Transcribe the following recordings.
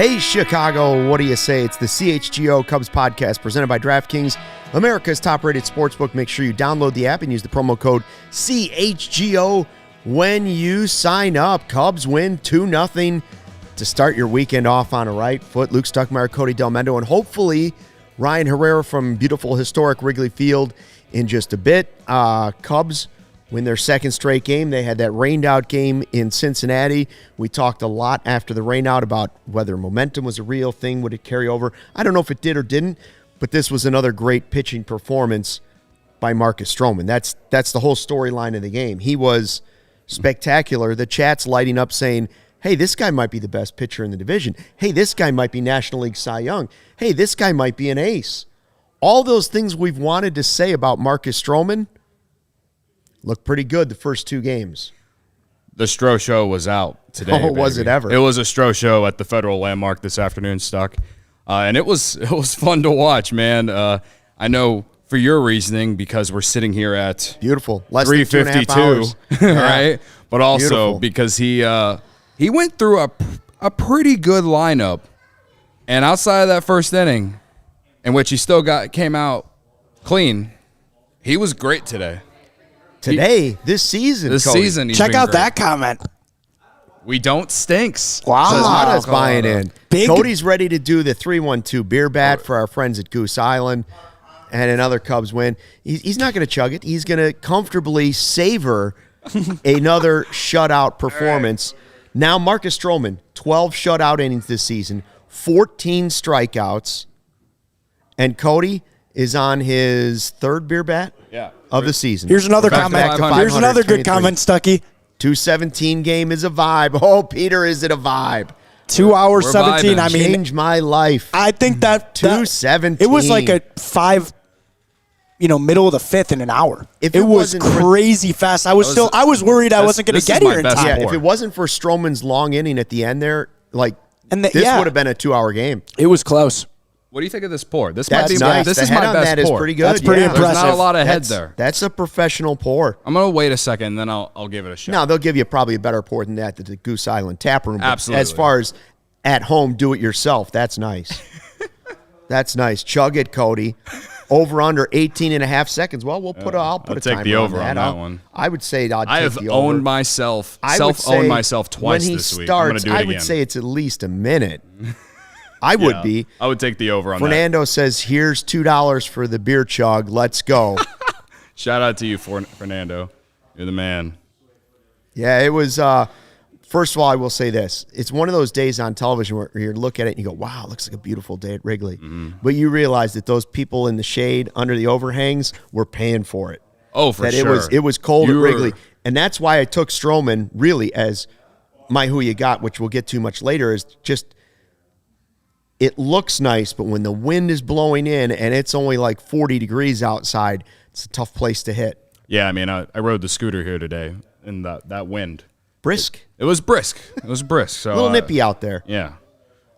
Hey, Chicago, what do you say? It's the CHGO Cubs Podcast presented by DraftKings, America's top-rated sportsbook. Make sure you download the app and use the promo code CHGO when you sign up. Cubs win 2-0 to start your weekend off on a right foot. Luke Stuckmeyer, Cody Bellinger, and hopefully Ryan Herrera from beautiful, historic Wrigley Field in just a bit. Cubs win their second straight game. They had that rained-out game in Cincinnati. We talked a lot after the rainout about whether momentum was a real thing. Would it carry over? I don't know if it did or didn't, but this was another great pitching performance by Marcus Stroman. That's the whole storyline of the game. He was spectacular. The chat's lighting up saying, hey, this guy might be the best pitcher in the division. Hey, this guy might be National League Cy Young. Hey, this guy might be an ace. All those things we've wanted to say about Marcus Stroman looked pretty good the first two games. The Stro Show was out today. Oh, was it ever? It was a Stro Show at the Federal Landmark this afternoon, Stuck. And it was fun to watch, man. I know for your reasoning, because we're sitting here at beautiful less than 3:52, right? But also beautiful. Because he went through a pretty good lineup, and outside of that first inning, in which he still came out clean, he was great today. This season. Check out that comment. We don't stinks. Wow. Zada's buying in. Cody's ready to do the 3-1-2 beer bat for our friends at Goose Island and another Cubs win. He's not going to chug it. He's going to comfortably savor another shutout performance. Right. Now Marcus Stroman, 12 shutout innings this season, 14 strikeouts, and Cody is on his third beer bat of the season. Here's another comment. Here's another good comment, Stucky. 217 game is a vibe. Oh, Peter, is it a vibe? 2 hours, 17. Vibing. I mean, changed my life. I think that 217. It was like a 5, middle of the fifth in an hour. It was crazy fast. I was worried I wasn't going to get here in time. Yeah, if it wasn't for Stroman's long inning at the end there, this would have been a 2-hour game. It was close. What do you think of this pour? This That's might be nice. This the is head my on best that pour. Is pretty good. That's pretty impressive. There's not a lot of head there. That's a professional pour. I'm gonna wait a second, and then I'll give it a shot. No, they'll give you probably a better pour than that at the Goose Island Tap Room. Absolutely. As far as at home, do it yourself. That's nice. That's nice. Chug it, Cody. Over under 18.5 seconds. Well, I'll put a timer take the over on that one. I would say I have the over. owned myself. Self-owned myself twice this week. I'm gonna do it again. I would say it's at least a minute. I would be. I would take the over on Fernando that. says, here's $2 for the beer chug. Let's go. Shout out to you, Fernando. You're the man. Yeah, it was, first of all, I will say this. It's one of those days on television where you look at it and you go, wow, it looks like a beautiful day at Wrigley. Mm-hmm. But you realize that those people in the shade under the overhangs were paying for it. Oh, for sure. It was cold at Wrigley. And that's why I took Stroman really as my who you got, which we'll get to much later, is just – it looks nice, but when the wind is blowing in and it's only like 40 degrees outside, it's a tough place to hit. Yeah, I mean, I rode the scooter here today in that wind. Brisk? It was brisk. It was brisk. So a little nippy out there. Yeah.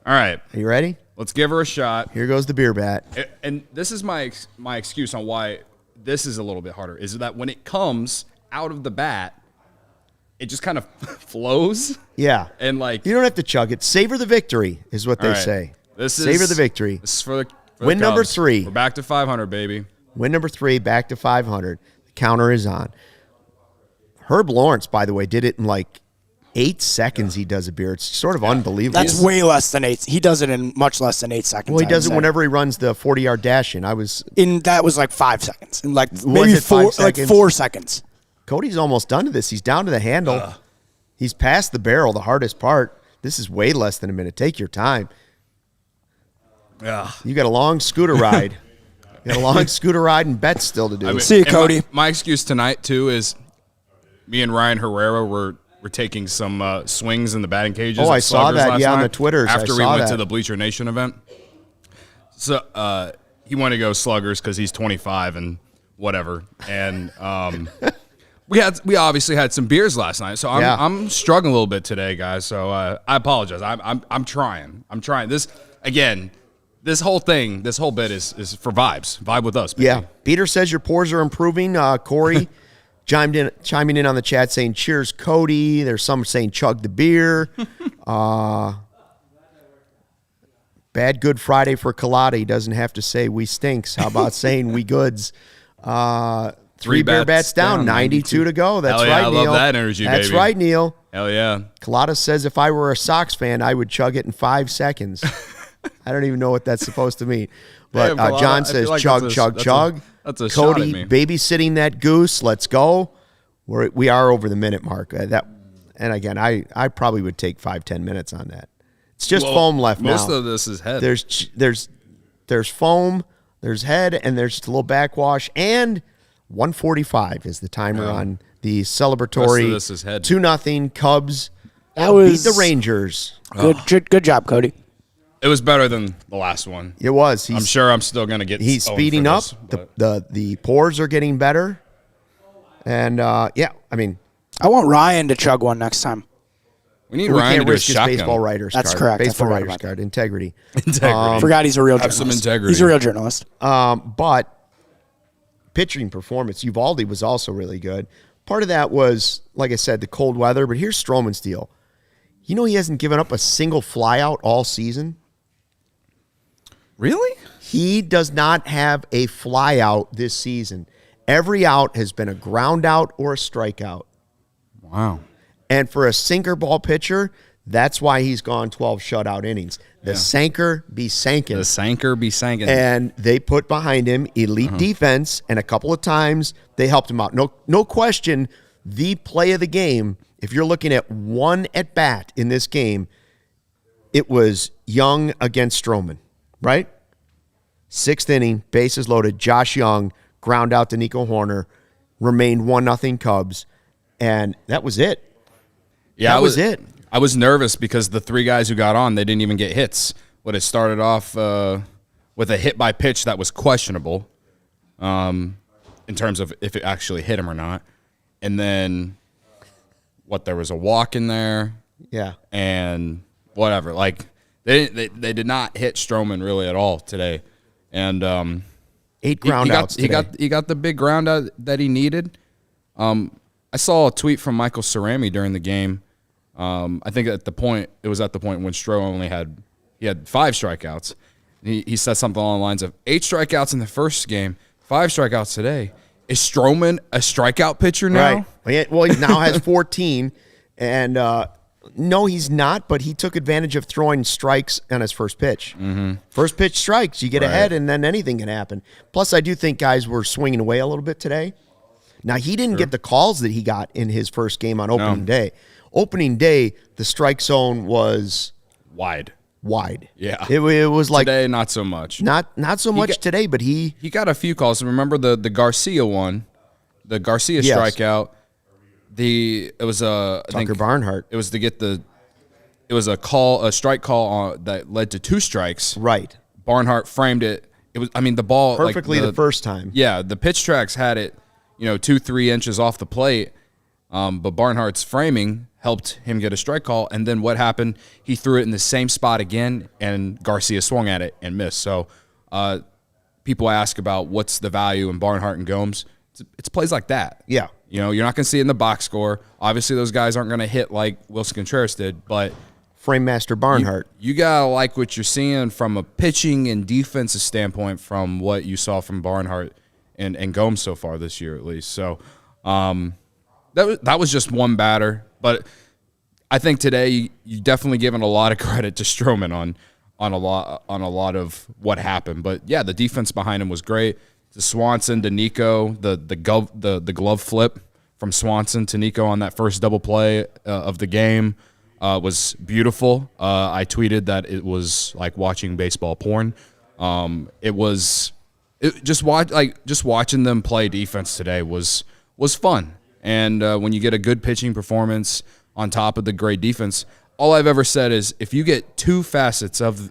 All right. Are you ready? Let's give her a shot. Here goes the beer bat. And this is my excuse on why this is a little bit harder, is that when it comes out of the bat, it just kind of flows. Yeah. And you don't have to chug it. Savor the victory is what they say. Savor the victory. This is for the win number 3. We're back to 500, baby. Win number 3, back to 500. The counter is on. Herb Lawrence, by the way, did it in 8 seconds. He does a beer. It's sort of unbelievable. That's way less than 8. He does it in much less than 8 seconds. Well, he does it whenever he runs the 40-yard dash in. That was 5 seconds. In maybe 4 seconds? 4 seconds. Cody's almost done to this. He's down to the handle. He's past the barrel, the hardest part. This is way less than a minute. Take your time. Yeah. You got a long scooter ride. You got a long scooter ride and bets still to do. See you, Cody. My excuse tonight, too, is me and Ryan Herrera were taking some swings in the batting cages. Oh, I saw that, on the Twitters. After we went to the Bleacher Nation event. So he wanted to go sluggers because he's 25 and whatever. And we obviously had some beers last night, so I'm struggling a little bit today, guys. So I apologize. I'm trying. This again. This whole bit is for vibes. Vibe with us, baby. Yeah. Peter says your pours are improving. Corey chiming in on the chat saying, cheers, Cody. There's some saying chug the beer. Bad Good Friday for Colada. He doesn't have to say we stinks. How about saying we goods? 3 bear bats down, 92 to go. That's Hell yeah, right, Neil. I love that energy, That's baby. right, Neil. Hell yeah. Colada says if I were a Sox fan, I would chug it in 5 seconds. I don't even know what that's supposed to mean. But Damn, John says like chug, chug. That's a shot Cody at me. babysitting that goose. Let's go. We are over the minute mark. And again, I probably would take 5-10 minutes on that. It's just foam left now. Most of this is head. There's foam, there's head, and there's just a little backwash. And 1:45 is the timer on the celebratory. This is head. 2-0 Cubs. That was beat the Rangers. Good job, Cody. It was better than the last one. It was. I'm sure I'm still going to get. He's speeding up. The pours are getting better. And yeah, I mean, I want Ryan to chug one next time. We need Ryan to do a risk his shotgun. baseball writer's That's card. correct. I Baseball forgot writer's about card. Integrity. Forgot he's a real journalist. Have some integrity. He's a real journalist. But pitching performance, Uvalde was also really good. Part of that was, like I said, the cold weather. But here's Stroman's deal. You know he hasn't given up a single flyout all season? Really? He does not have a flyout this season. Every out has been a ground out or a strikeout. Wow. And for a sinker ball pitcher, that's why he's gone 12 shutout innings. The sanker be sankin'. The sanker be sankin'. And they put behind him elite defense, and a couple of times they helped him out. No question, the play of the game, if you're looking at one at-bat in this game, it was Young against Stroman, right? 6th inning, bases loaded, Josh Young, ground out to Nico Horner, remained 1-0 Cubs, and that was it. Yeah, that was it. I was nervous because the 3 guys who got on, they didn't even get hits. But it started off with a hit by pitch that was questionable in terms of if it actually hit him or not. And then, there was a walk in there. Yeah. And whatever. Like, they did not hit Stroman really at all today. And 8 ground outs today. He got the big ground out that he needed. I saw a tweet from Michael Cerami during the game. I think it was at the point when Stroh only had 5 strikeouts. He said something along the lines of 8 strikeouts in the first game, 5 strikeouts today. Is Stroman a strikeout pitcher now? Right. Well, he now has 14, and no, he's not. But he took advantage of throwing strikes on his first pitch. Mm-hmm. First pitch strikes, you get ahead, and then anything can happen. Plus, I do think guys were swinging away a little bit today. Now, he didn't get the calls that he got in his first game on opening day. Opening day, the strike zone was wide. Yeah, it was like today, not so much. Not so much today, but he got a few calls. Remember the Garcia one, the Garcia strikeout. It was Tucker Barnhart. It was to get it was a strike call that led to 2 strikes. Right. Barnhart framed it. It was the ball perfectly the first time. Yeah, the pitch tracks had it 2-3 inches off the plate. But Barnhart's framing helped him get a strike call. And then what happened? He threw it in the same spot again, and Garcia swung at it and missed. So people ask about what's the value in Barnhart and Gomes. It's plays like that. Yeah. You're not going to see it in the box score. Obviously, those guys aren't going to hit like Wilson Contreras did, but Frame Master Barnhart. You got to like what you're seeing from a pitching and defensive standpoint from what you saw from Barnhart and Gomes so far this year, at least. So that was just one batter, but I think today you definitely given a lot of credit to Stroman on a lot of what happened. But yeah, the defense behind him was great. To Swanson, to Nico, the glove flip from Swanson to Nico on that first double play of the game was beautiful. I tweeted that it was like watching baseball porn. Just watching them play defense today was fun. And when you get a good pitching performance on top of the great defense, all I've ever said is if you get 2 facets of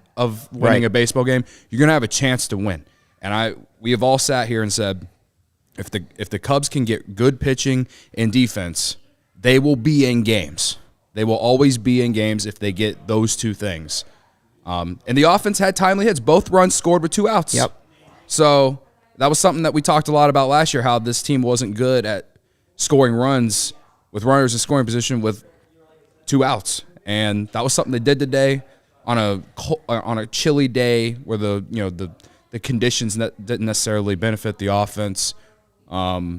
winning a baseball game, you're going to have a chance to win. And we have all sat here and said if the Cubs can get good pitching and defense, they will be in games. They will always be in games if they get those 2 things. And the offense had timely hits. Both runs scored with 2 outs. Yep. So that was something that we talked a lot about last year, how this team wasn't good at scoring runs with runners in scoring position with 2 outs. And that was something they did today. on a chilly day where the conditions didn't necessarily benefit the offense. So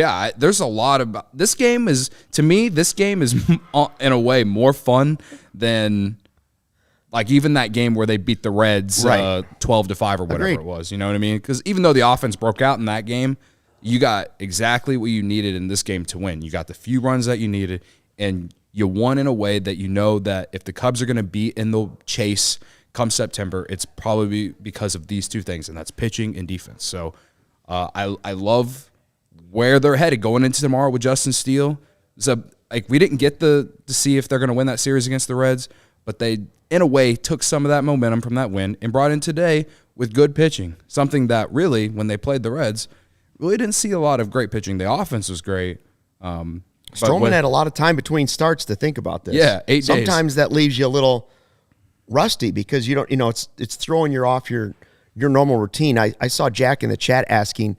yeah, there's a lot about this game. To me, this game is in a way more fun than like even that game where they beat the Reds 12-5 or whatever Agreed. it was. You know what I mean? Because even though the offense broke out in that game, you got exactly what you needed in this game to win. You got the few runs that you needed, and you won in a way that you know that if the Cubs are going to be in the chase come September, it's probably because of these two things, and that's pitching and defense. So I love where they're headed going into tomorrow with Justin Steele. So we didn't get to see if they're going to win that series against the Reds, but they, in a way, took some of that momentum from that win and brought in today with good pitching, something that really, when they played the Reds, really didn't see a lot of great pitching. The offense was great. Stroman had a lot of time between starts to think about this. Yeah, 8 days. Sometimes that leaves you a little rusty because you don't, it's throwing you off your normal routine. I saw Jack in the chat asking,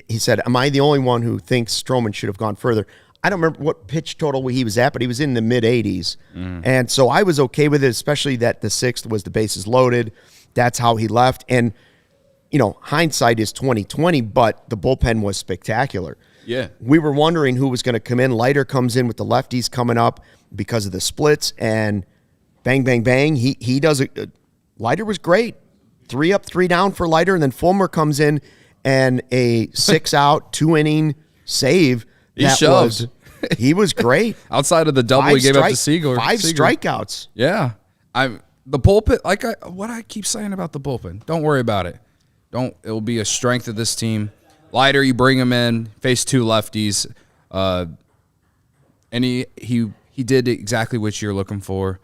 he said, "Am I the only one who thinks Stroman should have gone further?" I don't remember what pitch total he was at, but he was in the mid-80s. And so I was okay with it, especially that the sixth was the bases loaded. That's how he left. And, hindsight is 20/20, but the bullpen was spectacular. Yeah. We were wondering who was going to come in. Leiter comes in with the lefties coming up because of the splits, and bang, bang, bang. He does it. Leiter was great. 3 up, 3 down for Leiter, and then Fulmer comes in and a 6-out, 2-inning save. He was great. Outside of the double he gave up to Seager. 5 strikeouts. Yeah. The bullpen, what I keep saying about the bullpen, don't worry about it. It will be a strength of this team. Leiter, you bring him in, face 2 lefties, and he did exactly what you're looking for.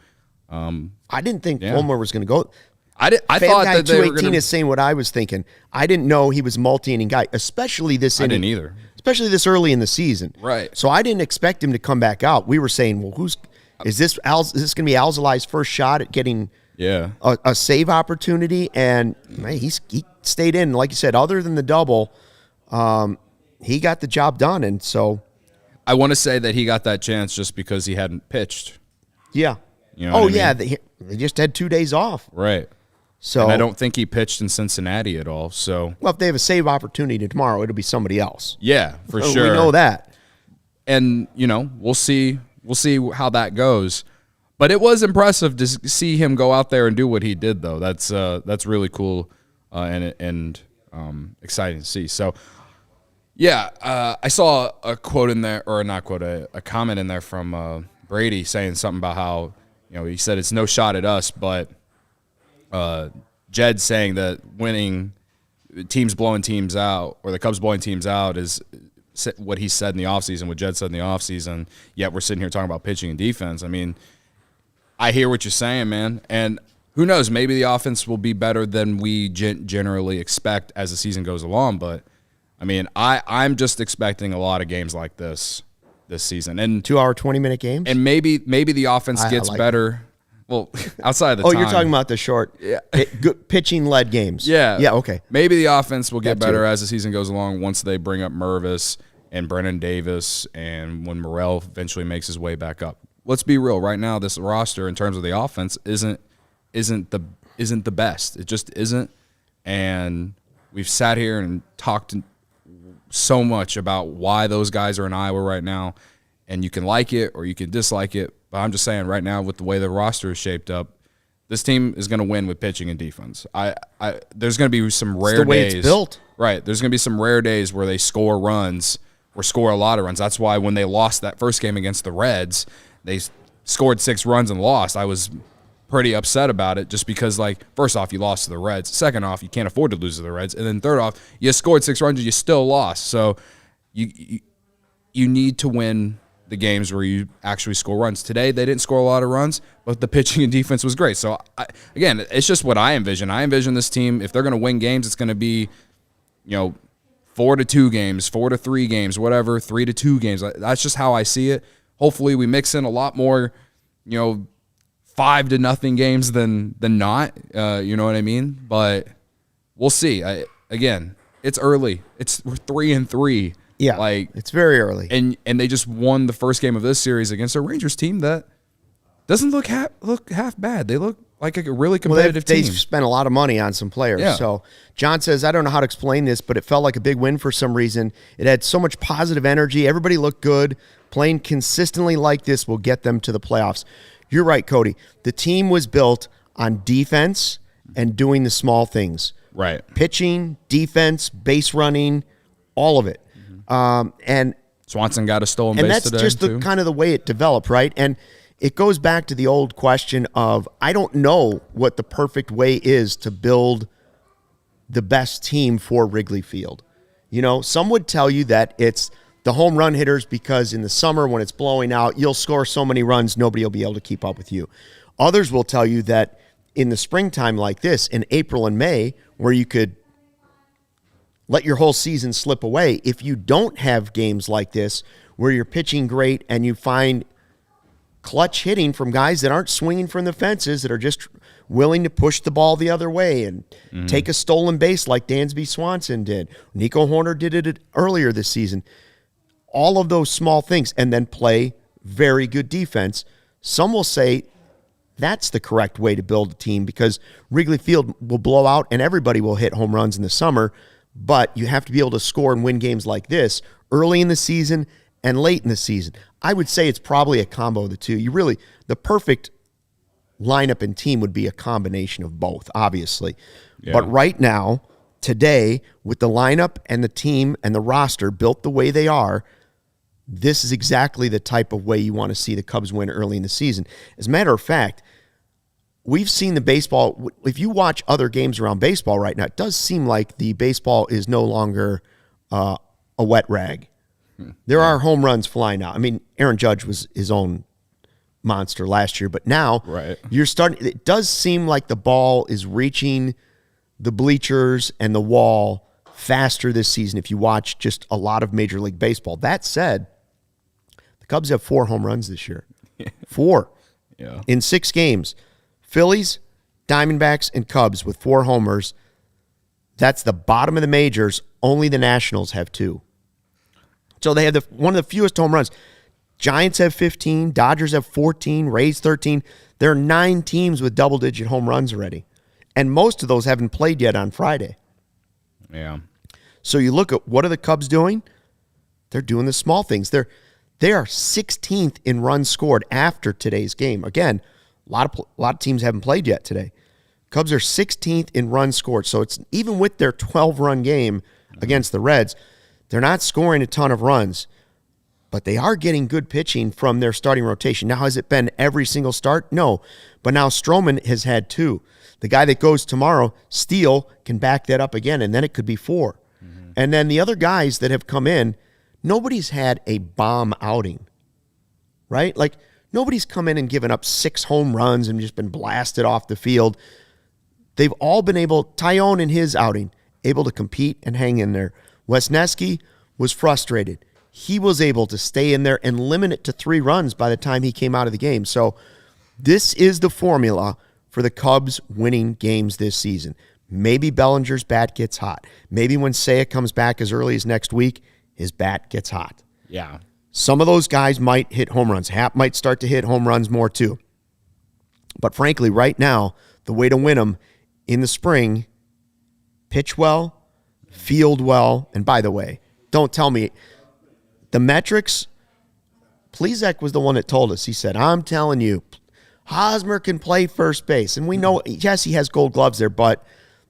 I didn't think Fulmer was going to go. I thought that they were 218 is saying what I was thinking. I didn't know he was a multi-inning guy, especially this inning. I didn't either. Especially this early in the season. Right. So I didn't expect him to come back out. We were saying, well, is this going to be ALLCITY's first shot at getting a save opportunity? And man, he stayed in. Like you said, other than the double, he got the job done. And so I want to say that he got that chance just because he hadn't pitched. Yeah. You know what I mean? They just had 2 days off. Right. So and I don't think he pitched in Cincinnati at all. So if they have a save opportunity tomorrow, it'll be somebody else. Yeah, for sure. We know that. And we'll see how that goes. But it was impressive to see him go out there and do what he did, though. That's really cool and exciting to see. So yeah, I saw a quote in there, or not quote, a comment in there from Brady saying something about how he said it's no shot at us, but Jed saying that winning teams blowing teams out, or the Cubs blowing teams out, is what he said in the offseason, what Jed said in the offseason, yet we're sitting here talking about pitching and defense. I mean, I hear what you're saying, man, and who knows, maybe the offense will be better than we generally expect as the season goes along, but, I mean, I'm just expecting a lot of games like this season. And 2-hour, 20-minute games? And maybe the offense gets better. Well, outside of the time. You're talking about the short pitching-led games. Yeah. Yeah, okay. Maybe the offense will get better as the season goes along once they bring up Mervis and Brennan Davis and when Morel eventually makes his way back up. Let's be real. Right now, this roster in terms of the offense isn't the best. It just isn't. And we've sat here and talked so much about why those guys are in Iowa right now, and you can like it or you can dislike it. But I'm just saying right now, with the way the roster is shaped up, this team is going to win with pitching and defense. There's going to be some rare days. The way it's built. Right. There's going to be some rare days where they score runs or score a lot of runs. That's why when they lost that first game against the Reds, they scored 6 runs and lost. I was pretty upset about it just because, first off, you lost to the Reds. Second off, you can't afford to lose to the Reds. And then third off, you scored 6 runs and you still lost. So you need to win the games where you actually score runs. Today, they didn't score a lot of runs, but the pitching and defense was great. So, again, it's just what I envision. I envision this team, if they're going to win games, it's going to be, 4-2 games, 4-3 games, whatever, 3-2 games. That's just how I see it. Hopefully, we mix in a lot more, 5-0 games than not. You know what I mean? But we'll see. Again, it's early. We're 3-3. Yeah, it's very early. And they just won the first game of this series against a Rangers team that doesn't look half bad. They look like a really competitive team. They've spent a lot of money on some players. Yeah. So John says, I don't know how to explain this, but it felt like a big win for some reason. It had so much positive energy. Everybody looked good. Playing consistently like this will get them to the playoffs. You're right, Cody. The team was built on defense and doing the small things. Right. Pitching, defense, base running, all of it. And Swanson got a stolen base today. And that's just the kind of the way it developed, right? And it goes back to the old question of, I don't know what the perfect way is to build the best team for Wrigley Field. You know, some would tell you that it's the home run hitters because in the summer when it's blowing out, you'll score so many runs, nobody will be able to keep up with you. Others will tell you that in the springtime like this, in April and May, where you could let your whole season slip away, if you don't have games like this where you're pitching great and you find clutch hitting from guys that aren't swinging from the fences, that are just willing to push the ball the other way and take a stolen base like Dansby Swanson did. Nico Horner did it earlier this season. All of those small things, and then play very good defense. Some will say that's the correct way to build a team because Wrigley Field will blow out and everybody will hit home runs in the summer, but you have to be able to score and win games like this early in the season and late in the season. I would say it's probably a combo of the two. The perfect lineup and team would be a combination of both, obviously. Yeah. But right now, today, with the lineup and the team and the roster built the way they are, this is exactly the type of way you want to see the Cubs win early in the season. As a matter of fact, we've seen the baseball. If you watch other games around baseball right now, it does seem like the baseball is no longer a wet rag. There are home runs flying out. I mean, Aaron Judge was his own monster last year, but now you're starting. It does seem like the ball is reaching the bleachers and the wall faster this season if you watch just a lot of Major League Baseball. That said, the Cubs have 4 home runs this year. 4 in 6 games. Phillies, Diamondbacks, and Cubs with 4 homers. That's the bottom of the majors. Only the Nationals have 2. So they have one of the fewest home runs. Giants have 15, Dodgers have 14, Rays 13. There are 9 teams with double-digit home runs already. And most of those haven't played yet on Friday. Yeah. So you look at what are the Cubs doing? They're doing the small things. They are 16th in runs scored after today's game. Again, a lot of teams haven't played yet today. Cubs are 16th in runs scored. So it's even with their 12-run game against the Reds, they're not scoring a ton of runs, but they are getting good pitching from their starting rotation. Now, has it been every single start? No. But now Stroman has had 2. The guy that goes tomorrow, Steele, can back that up again, and then it could be 4. And then the other guys that have come in, nobody's had a bomb outing, right? Like, nobody's come in and given up 6 home runs and just been blasted off the field. They've all been able, Tyone in his outing, able to compete and hang in there. Wesneski was frustrated. He was able to stay in there and limit it to 3 runs by the time he came out of the game. So this is the formula for the Cubs winning games this season. Maybe Bellinger's bat gets hot. Maybe when Seiya comes back as early as next week, his bat gets hot. Yeah. Some of those guys might hit home runs. Happ might start to hit home runs more too. But frankly, right now, the way to win them in the spring, pitch well, field well, and by the way, don't tell me the metrics. Plezak was the one that told us. He said, I'm telling you, Hosmer can play first base. And we know, yes, he has gold gloves there, but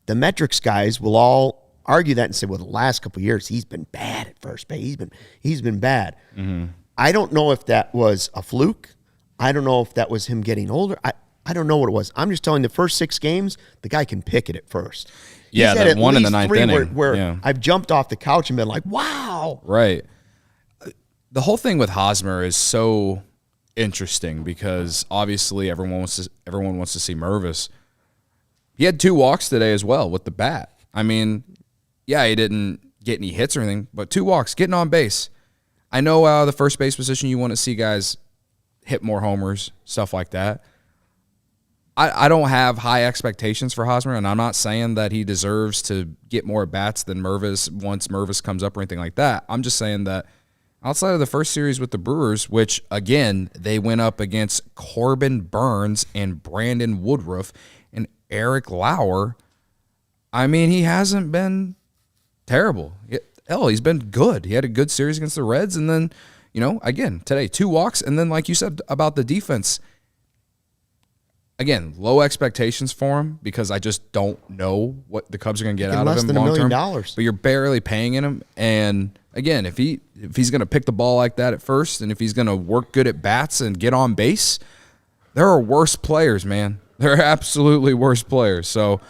the metrics guys will all argue that and say, well, the last couple of years, he's been bad at first base. He's been bad. Mm-hmm. I don't know if that was a fluke. I don't know if that was him getting older. I don't know what it was. I'm just telling you, the first 6 games, the guy can pick it at first. Yeah, that one in the 9th inning. Where I've jumped off the couch and been like, wow. Right. The whole thing with Hosmer is so interesting because obviously everyone wants to see Mervis. He had 2 walks today as well with the bat. I mean, yeah, he didn't get any hits or anything, but 2 walks, getting on base. I know the first base position, you want to see guys hit more homers, stuff like that. I don't have high expectations for Hosmer, and I'm not saying that he deserves to get more bats than Mervis once Mervis comes up or anything like that. I'm just saying that outside of the first series with the Brewers, which, again, they went up against Corbin Burns and Brandon Woodruff and Eric Lauer, I mean, he hasn't been terrible. He's been good. He had a good series against the Reds, and then, again, today, 2 walks, and then, like you said about the defense, again, low expectations for him because I just don't know what the Cubs are going to get out of him long term. But you're barely paying him, and again, if he's going to pick the ball like that at first, and if he's going to work good at bats and get on base, there are worse players, man. There are absolutely worse players. So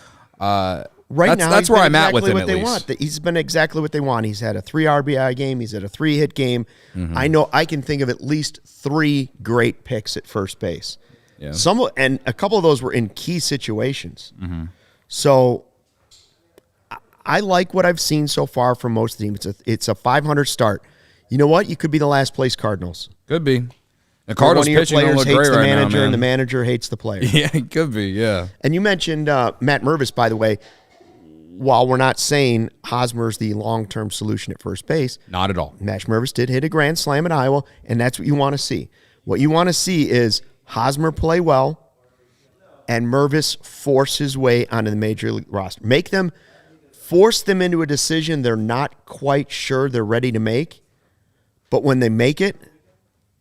that's where I'm at with him. At least he's been exactly what they want. He's had a 3 RBI game. He's had a 3-hit game. Mm-hmm. I know I can think of at least 3 great picks at first base. Yeah. And a couple of those were in key situations. Mm-hmm. So I like what I've seen so far from most of the team. It's a 500 start. You know what? You could be the last place Cardinals. Could be. The Cardinals pitching don't look great right now, man. And the manager hates the player. Yeah, it could be, yeah. And you mentioned Matt Mervis, by the way. While we're not saying Hosmer's the long-term solution at first base. Not at all. Matt Mervis did hit a grand slam at Iowa, and that's what you want to see. What you want to see is Hosmer play well and Mervis force his way onto the major league roster. Force them into a decision they're not quite sure they're ready to make, but when they make it,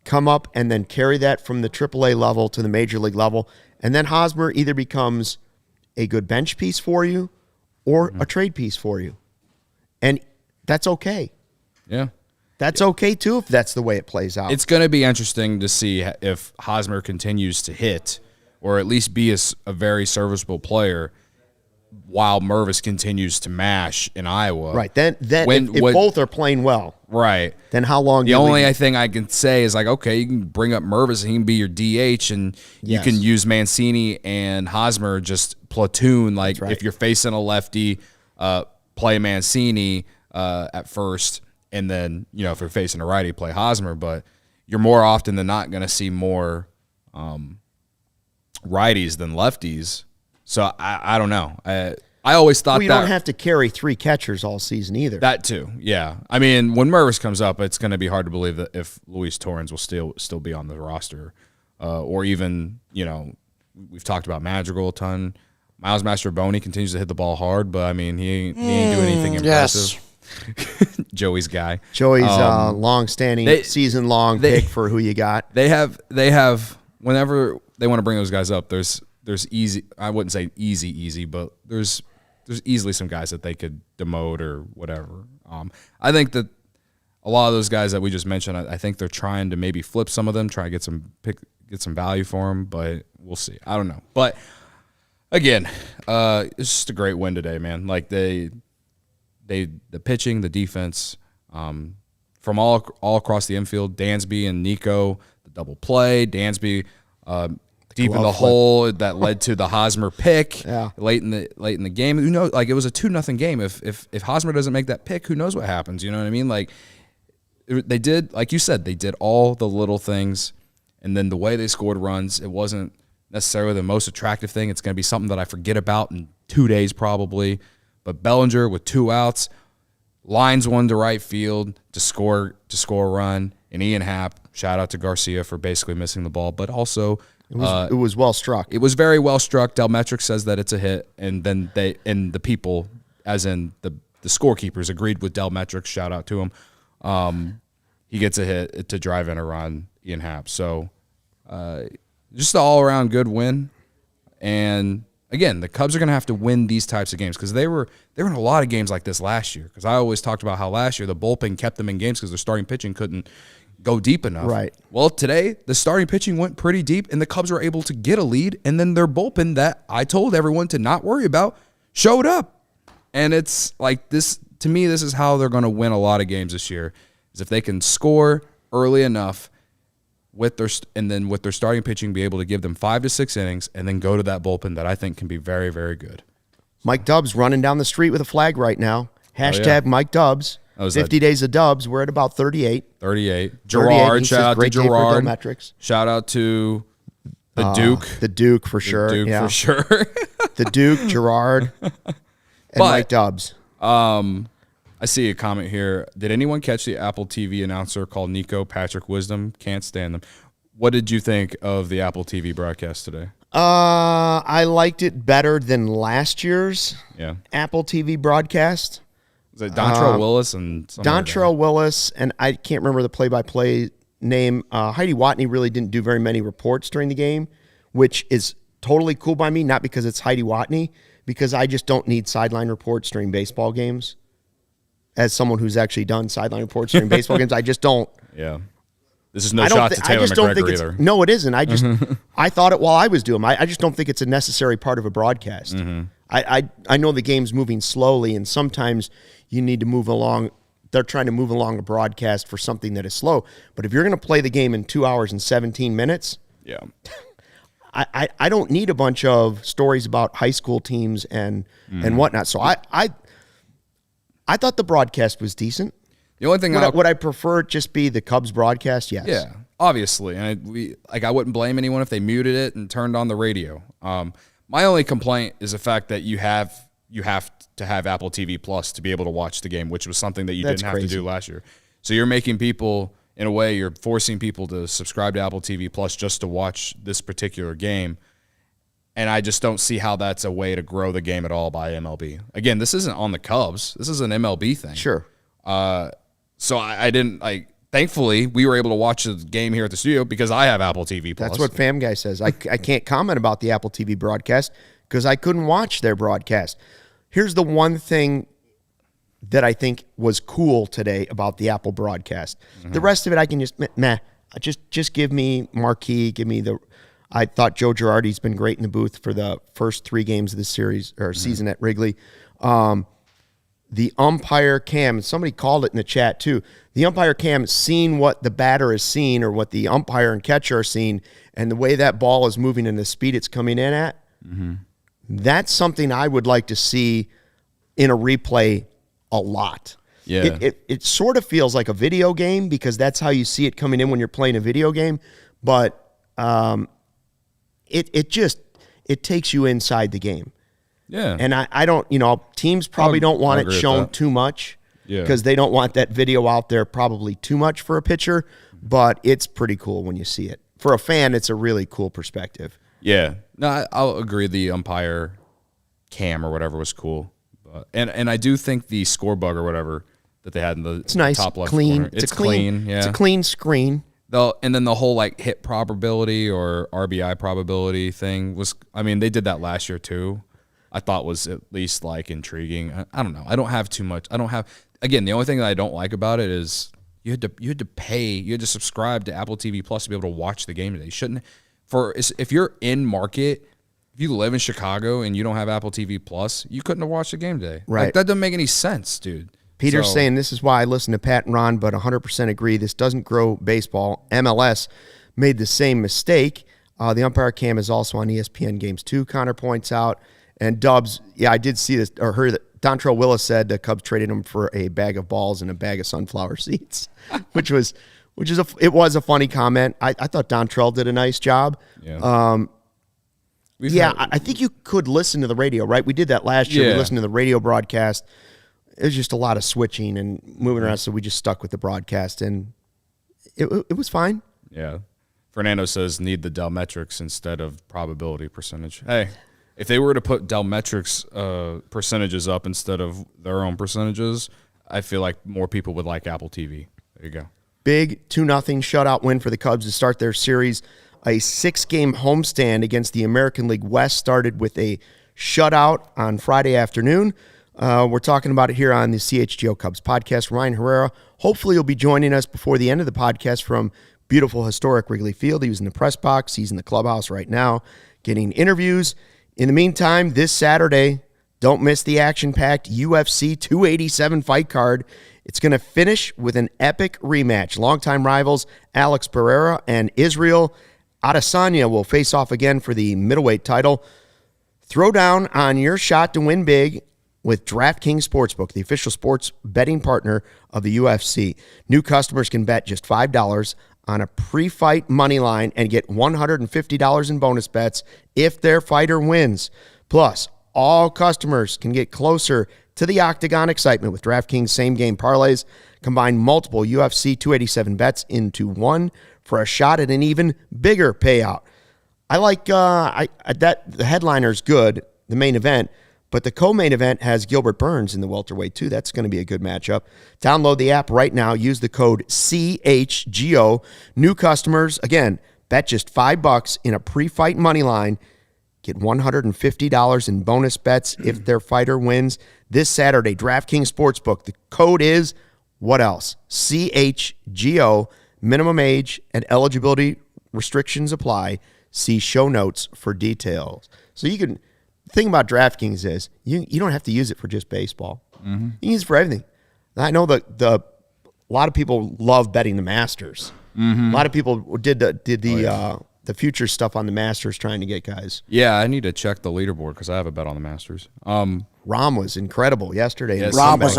come up and then carry that from the AAA level to the major league level, and then Hosmer either becomes a good bench piece for you or a trade piece for you. And that's okay. Yeah. That's okay, too, if that's the way it plays out. It's going to be interesting to see if Hosmer continues to hit or at least be a very serviceable player while Mervis continues to mash in Iowa. Right. Then if both are playing well, right, then how long the only thing I can say is, like, okay, you can bring up Mervis and he can be your DH, and you can use Mancini and Hosmer just platoon. Like, if you're facing a lefty, play Mancini at first. And then, if you're facing a righty, play Hosmer. But you're more often than not going to see more righties than lefties. So I don't know. I always thought you don't have to carry 3 catchers all season either. That too, yeah. I mean, when Mervis comes up, it's going to be hard to believe that if Luis Torrens will still be on the roster. Or even, we've talked about Madrigal a ton. Miles Mastrobuoni continues to hit the ball hard, but, I mean, he ain't doing anything impressive. Yes. Joey's guy. Joey's long-standing, season-long pick for who you got. They have whenever they want to bring those guys up, there's easy. I wouldn't say easy, but there's easily some guys that they could demote or whatever. I think that a lot of those guys that we just mentioned, I think they're trying to maybe flip some of them, try to get some value for them, but we'll see. I don't know. But again, it's just a great win today, man. Like the pitching, the defense, from all across the infield, Dansby and Nico, the double play, Dansby deep in the hole that led to the Hosmer pick late in the game. Who knows? Like, it was a 2-0 game. If Hosmer doesn't make that pick, who knows what happens? You know what I mean? Like, they did, like you said, they did all the little things, and then the way they scored runs, it wasn't necessarily the most attractive thing. It's going to be something that I forget about in 2 days probably. But Bellinger with 2 outs, lines one to right field to score a run, and Ian Happ, shout out to Garcia for basically missing the ball, but also it was well struck. It was very well struck. Delmetric says that it's a hit, and then the people, as in the scorekeepers, agreed with Delmetric. Shout out to him. He gets a hit to drive in a run, Ian Happ. So just an all around good win, and again, the Cubs are going to have to win these types of games because they were in a lot of games like this last year. Because I always talked about how last year the bullpen kept them in games because their starting pitching couldn't go deep enough. Right. Well, today the starting pitching went pretty deep, and the Cubs were able to get a lead, and then their bullpen that I told everyone to not worry about showed up. And it's like this, to me, this is how they're going to win a lot of games this year, is if they can score early enough with their starting pitching, be able to give them 5 to 6 innings, and then go to that bullpen that I think can be very, very good. Mike Dubs running down the street with a flag right now. Hashtag Mike Dubs. 50 days of Dubs. We're at about 38. 38. Gerard. Shout out to Gerard. Shout out to the Duke. The Duke for sure. The Duke for sure. The Duke, Gerard, and Mike Dubs. I see a comment here. Did anyone catch the Apple TV announcer called Nico Patrick Wisdom? Can't stand them. What did you think of the Apple TV broadcast today? I liked it better than last year's Apple TV broadcast. Was it Dontrell Willis and Dontrell Willis, and I can't remember the play-by-play name. Heidi Watney really didn't do very many reports during the game, which is totally cool by me, not because it's Heidi Watney, because I just don't need sideline reports during baseball games. As someone who's actually done sideline reports during baseball games, I just don't. Yeah. This is no shot to Taylor McGregor either. No, it isn't. I thought it while I was doing them. I just don't think it's a necessary part of a broadcast. Mm-hmm. I know the game's moving slowly, and sometimes you need to move along. They're trying to move along a broadcast for something that is slow. But if you're going to play the game in 2 hours and 17 minutes, I don't need a bunch of stories about high school teams and whatnot. So I thought the broadcast was decent. The only thing would I prefer it just be the Cubs broadcast? Yes. Yeah, obviously, and I wouldn't blame anyone if they muted it and turned on the radio. My only complaint is the fact that you have to have Apple TV Plus to be able to watch the game, which was something that you didn't have to do last year. So you're making people, in a way, you're forcing people to subscribe to Apple TV Plus just to watch this particular game. And I just don't see how that's a way to grow the game at all by MLB. Again, this isn't on the Cubs. This is an MLB thing. Sure. So I didn't thankfully, we were able to watch the game here at the studio because I have Apple TV Plus. That's what Fam Guy says. I can't comment about the Apple TV broadcast because I couldn't watch their broadcast. Here's the one thing that I think was cool today about the Apple broadcast. Mm-hmm. The rest of it I can just give me Marquee, give me the. I thought Joe Girardi's been great in the booth for the first 3 games of the series or season at Wrigley. The umpire cam, somebody called it in the chat too. The umpire cam seeing what the batter is seeing or what the umpire and catcher are seeing, and the way that ball is moving and the speed it's coming in at. Mm-hmm. That's something I would like to see in a replay a lot. Yeah, it sort of feels like a video game because that's how you see it coming in when you're playing a video game, but it takes you inside the game. Yeah. And I don't, teams probably don't want it shown too much because they don't want that video out there probably too much for a pitcher, but it's pretty cool when you see it. For a fan, it's a really cool perspective. Yeah. No, I'll agree the umpire cam or whatever was cool. And I do think the score bug or whatever that they had in the it's nice, top left clean. corner. It's clean. Yeah. It's a clean screen. And then the whole hit probability or RBI probability thing was, they did that last year too. I thought was at least intriguing. I don't know. I don't have too much. Again, the only thing that I don't like about it is you had to subscribe to Apple TV Plus to be able to watch the game today. You shouldn't, if you're in market, if you live in Chicago and you don't have Apple TV Plus, you couldn't have watched the game today. Right. That doesn't make any sense, dude. Peter's saying this is why I listen to Pat and Ron, but 100% agree. This doesn't grow baseball. MLS made the same mistake. The umpire cam is also on ESPN Games 2, Connor points out. And Dubs, I did see this or heard that Dontrell Willis said the Cubs traded him for a bag of balls and a bag of sunflower seeds, it was a funny comment. I thought Dontrell did a nice job. Yeah. I think you could listen to the radio, right? We did that last year. We listened to the radio broadcast. It was just a lot of switching and moving around, so we just stuck with the broadcast, and it was fine. Yeah. Fernando says need the Delmetrics instead of probability percentage. Hey. If they were to put Delmetrics percentages up instead of their own percentages, I feel like more people would like Apple TV. There you go. Big 2-0 shutout win for the Cubs to start their series. A 6-game homestand against the American League West started with a shutout on Friday afternoon. We're talking about it here on the CHGO Cubs podcast. Ryan Herrera, hopefully, will be joining us before the end of the podcast from beautiful, historic Wrigley Field. He was in the press box. He's in the clubhouse right now getting interviews. In the meantime, this Saturday, don't miss the action-packed UFC 287 fight card. It's going to finish with an epic rematch. Longtime rivals Alex Pereira and Israel Adesanya will face off again for the middleweight title. Throw down on your shot to win big with DraftKings Sportsbook, the official sports betting partner of the UFC. New customers can bet just $5 on a pre-fight money line and get $150 in bonus bets if their fighter wins. Plus, all customers can get closer to the octagon excitement with DraftKings same-game parlays. Combine multiple UFC 287 bets into one for a shot at an even bigger payout. I like that the headliner's good, the main event, but the co-main event has Gilbert Burns in the welterweight too. That's going to be a good matchup. Download the app right now. Use the code CHGO. New customers, again, bet just $5 in a pre-fight money line. Get $150 in bonus bets if their fighter wins this Saturday. DraftKings Sportsbook. The code is what else? CHGO. Minimum age and eligibility restrictions apply. See show notes for details. So you can, the thing about DraftKings is you don't have to use it for just baseball. Mm-hmm. You can use it for everything. I know a lot of people love betting the Masters. Mm-hmm. A lot of people did the future stuff on the Masters trying to get guys. Yeah, I need to check the leaderboard because I have a bet on the Masters. Rahm was incredible yesterday. Yeah, Rahm was,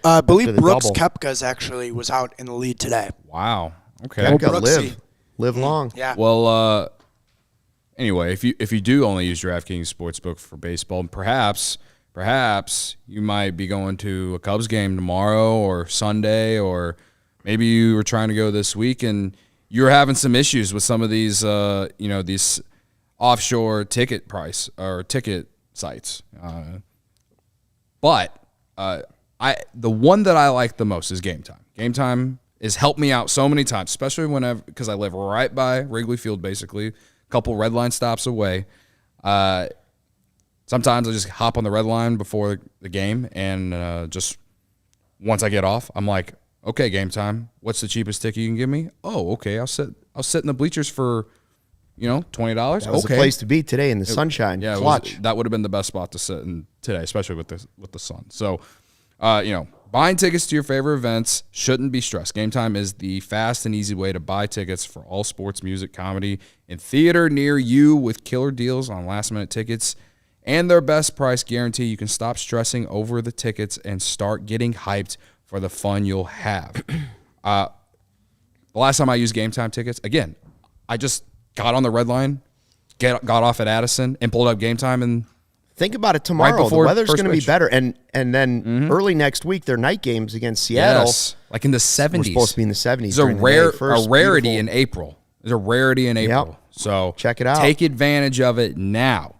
I believe Brooks Koepka's actually was out in the lead today. Wow. Okay. Koepka live long. Yeah. Well, anyway, if you do only use DraftKings Sportsbook for baseball, perhaps you might be going to a Cubs game tomorrow or Sunday, or maybe you were trying to go this week and you're having some issues with some of these, these offshore ticket price or ticket sites. But the one that I like the most is GameTime. GameTime has helped me out so many times, especially because I live right by Wrigley Field, basically, a couple red line stops away. Sometimes I just hop on the red line before the game, and just once I get off, I'm like, okay, GameTime, what's the cheapest ticket you can give me? Oh, okay, I'll sit in the bleachers for, $20. That was the place to be today in the sunshine. Yeah, Clutch. That would have been the best spot to sit in today, especially with the sun. So, buying tickets to your favorite events shouldn't be stressed. GameTime is the fast and easy way to buy tickets for all sports, music, comedy, and theater near you with killer deals on last-minute tickets and their best price guarantee. You can stop stressing over the tickets and start getting hyped for the fun you'll have. The last time I used GameTime tickets, again, I just got on the red line, got off at Addison, and pulled up GameTime. And think about it tomorrow. The weather's going to be better. And then early next week, their night games against Seattle. Yes, like in the 70s. We're supposed to be in the 70s. There's a rarity in April. There's a rarity in April. Yep. So check it out. Take advantage of it now.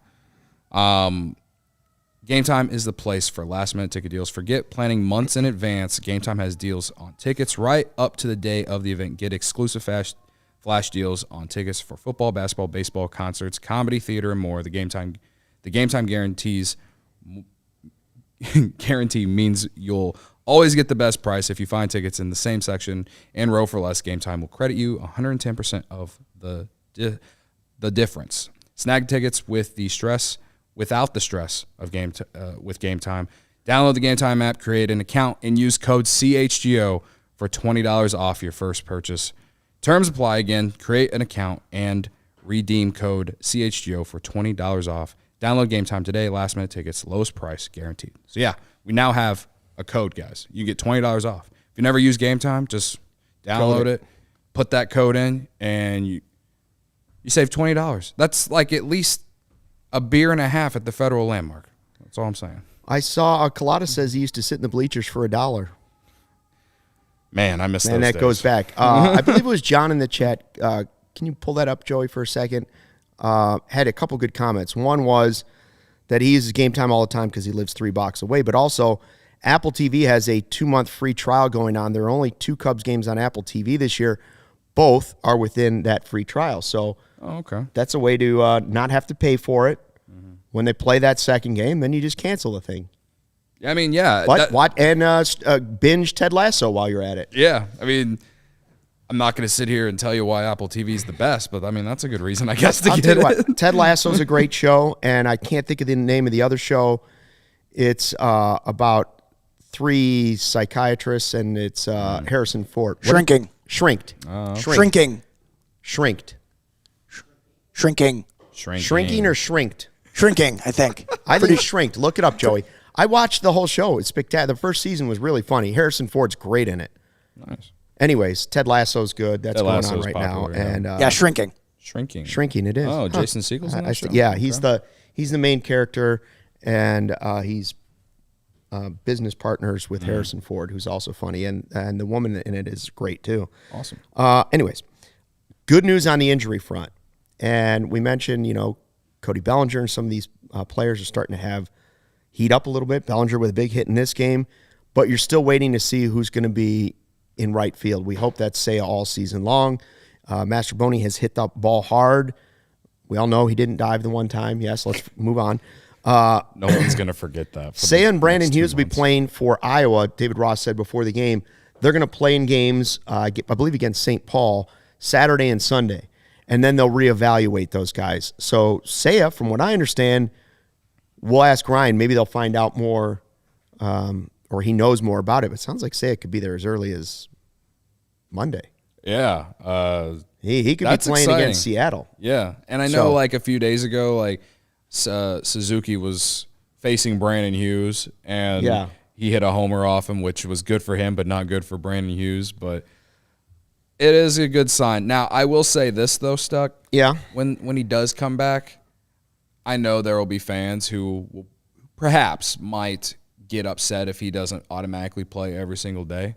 GameTime is the place for last-minute ticket deals. Forget planning months in advance. GameTime has deals on tickets right up to the day of the event. Get exclusive flash deals on tickets for football, basketball, baseball, concerts, comedy, theater, and more. The GameTime guarantee means you'll always get the best price. If you find tickets in the same section and row for less, GameTime will credit you 110% of the difference. Snag tickets without the stress of with GameTime. Download the GameTime app, create an account, and use code CHGO for $20 off your first purchase. Terms apply. Again, create an account and redeem code CHGO for $20 off. Download GameTime today. Last minute tickets, lowest price guaranteed. So yeah, we now have a code, guys. You get $20 off. If you never use GameTime, just download it, put that code in, and you save $20. That's like at least a beer and a half at the Federal Landmark. That's all I'm saying. I saw Colada says he used to sit in the bleachers for $1. Man, I missed those days. And that goes back. I believe it was John in the chat. Can you pull that up, Joey, for a second? Had a couple good comments. One was that he uses GameTime all the time because he lives 3 blocks away, but also Apple TV has a 2-month free trial going on. There are only 2 Cubs games on Apple TV this year. Both are within that free trial. So that's a way to not have to pay for it. Mm-hmm. When they play that second game, then you just cancel the thing. I mean, yeah. But binge Ted Lasso while you're at it. Yeah. I mean, I'm not going to sit here and tell you why Apple TV is the best, but I mean, that's a good reason, I guess, to get it. Ted Lasso's a great show, and I can't think of the name of the other show. It's about 3 psychiatrists, and it's Harrison Ford. Shrinking. Shrinked. Shrinking. Shrinked. Shrinking. Shrinking or shrinked? Shrinking, I think. I think it's shrinked. Look it up, Joey. I watched the whole show. It's spectacular. The first season was really funny. Harrison Ford's great in it. Nice. Anyways, Ted Lasso's good. That's going on right popular, now. Yeah. And Shrinking. Shrinking it is. Oh, Jason Segel's in that show? Yeah, he's the main character, and he's business partners with Harrison Ford, who's also funny, and the woman in it is great too. Awesome. Anyways, good news on the injury front, and we mentioned Cody Bellinger and some of these players are starting to have heat up a little bit. Bellinger with a big hit in this game, but you're still waiting to see who's going to be in right field. We hope that's Seiya all season long. Mastrobuoni has hit the ball hard. We all know he didn't dive the one time. Yes, let's move on. No one's going to forget that. Seiya and Brandon Hughes will be playing for Iowa. David Ross said before the game, they're going to play in games, I believe, against St. Paul, Saturday and Sunday. And then they'll reevaluate those guys. So Seiya, from what I understand, we'll ask Ryan. Maybe they'll find out more, or he knows more about it. But it sounds like Seiya could be there as early as Monday. Yeah. He could be playing against Seattle. Yeah. And I know like a few days ago, like Suzuki was facing Brandon Hughes, and he hit a homer off him, which was good for him, but not good for Brandon Hughes. But it is a good sign. Now, I will say this, though, Stuck. Yeah. When he does come back, I know there will be fans who will perhaps might get upset if he doesn't automatically play every single day.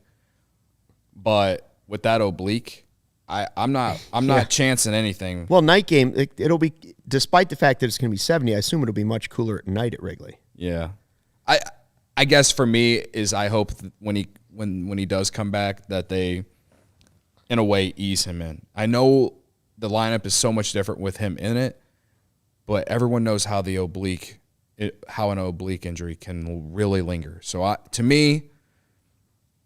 But with that oblique, I'm not chancing anything. Well, night game, it'll be, despite the fact that it's going to be 70, I assume it'll be much cooler at night at Wrigley. Yeah. I guess for me is I hope when he does come back that they, in a way, ease him in. I know the lineup is so much different with him in it, but everyone knows how an oblique injury can really linger. So to me,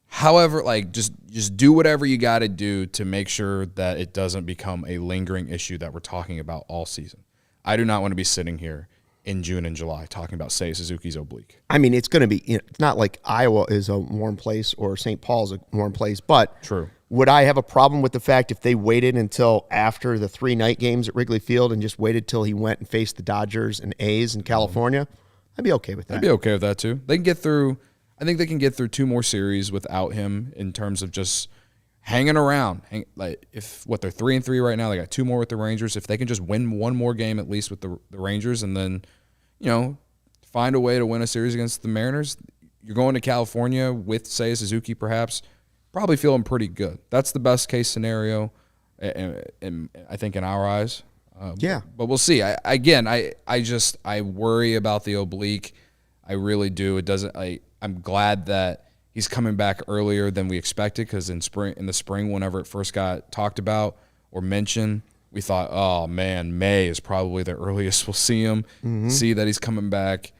however, like just do whatever you got to do to make sure that it doesn't become a lingering issue that we're talking about all season. I do not want to be sitting here in June and July talking about Seiya Suzuki's oblique. I mean, it's going to be, it's not like Iowa is a warm place or St. Paul's a warm place, but true. Would I have a problem with the fact if they waited until after the 3 night games at Wrigley Field and just waited till he went and faced the Dodgers and A's in California? I'd be okay with that. I'd be okay with that too. They can get through. I think they can get through 2 more series without him in terms of just hanging around. Like they're 3-3 right now. They got 2 more with the Rangers. If they can just win 1 more game at least with the Rangers, and then find a way to win a series against the Mariners, you're going to California with Seiya Suzuki perhaps. Probably feeling pretty good. That's the best case scenario, I think, in our eyes. But we'll see. I worry about the oblique. I really do. It doesn't. I'm glad that he's coming back earlier than we expected, because in the spring, whenever it first got talked about or mentioned, we thought, oh man, May is probably the earliest we'll see him. Mm-hmm. See that he's coming back.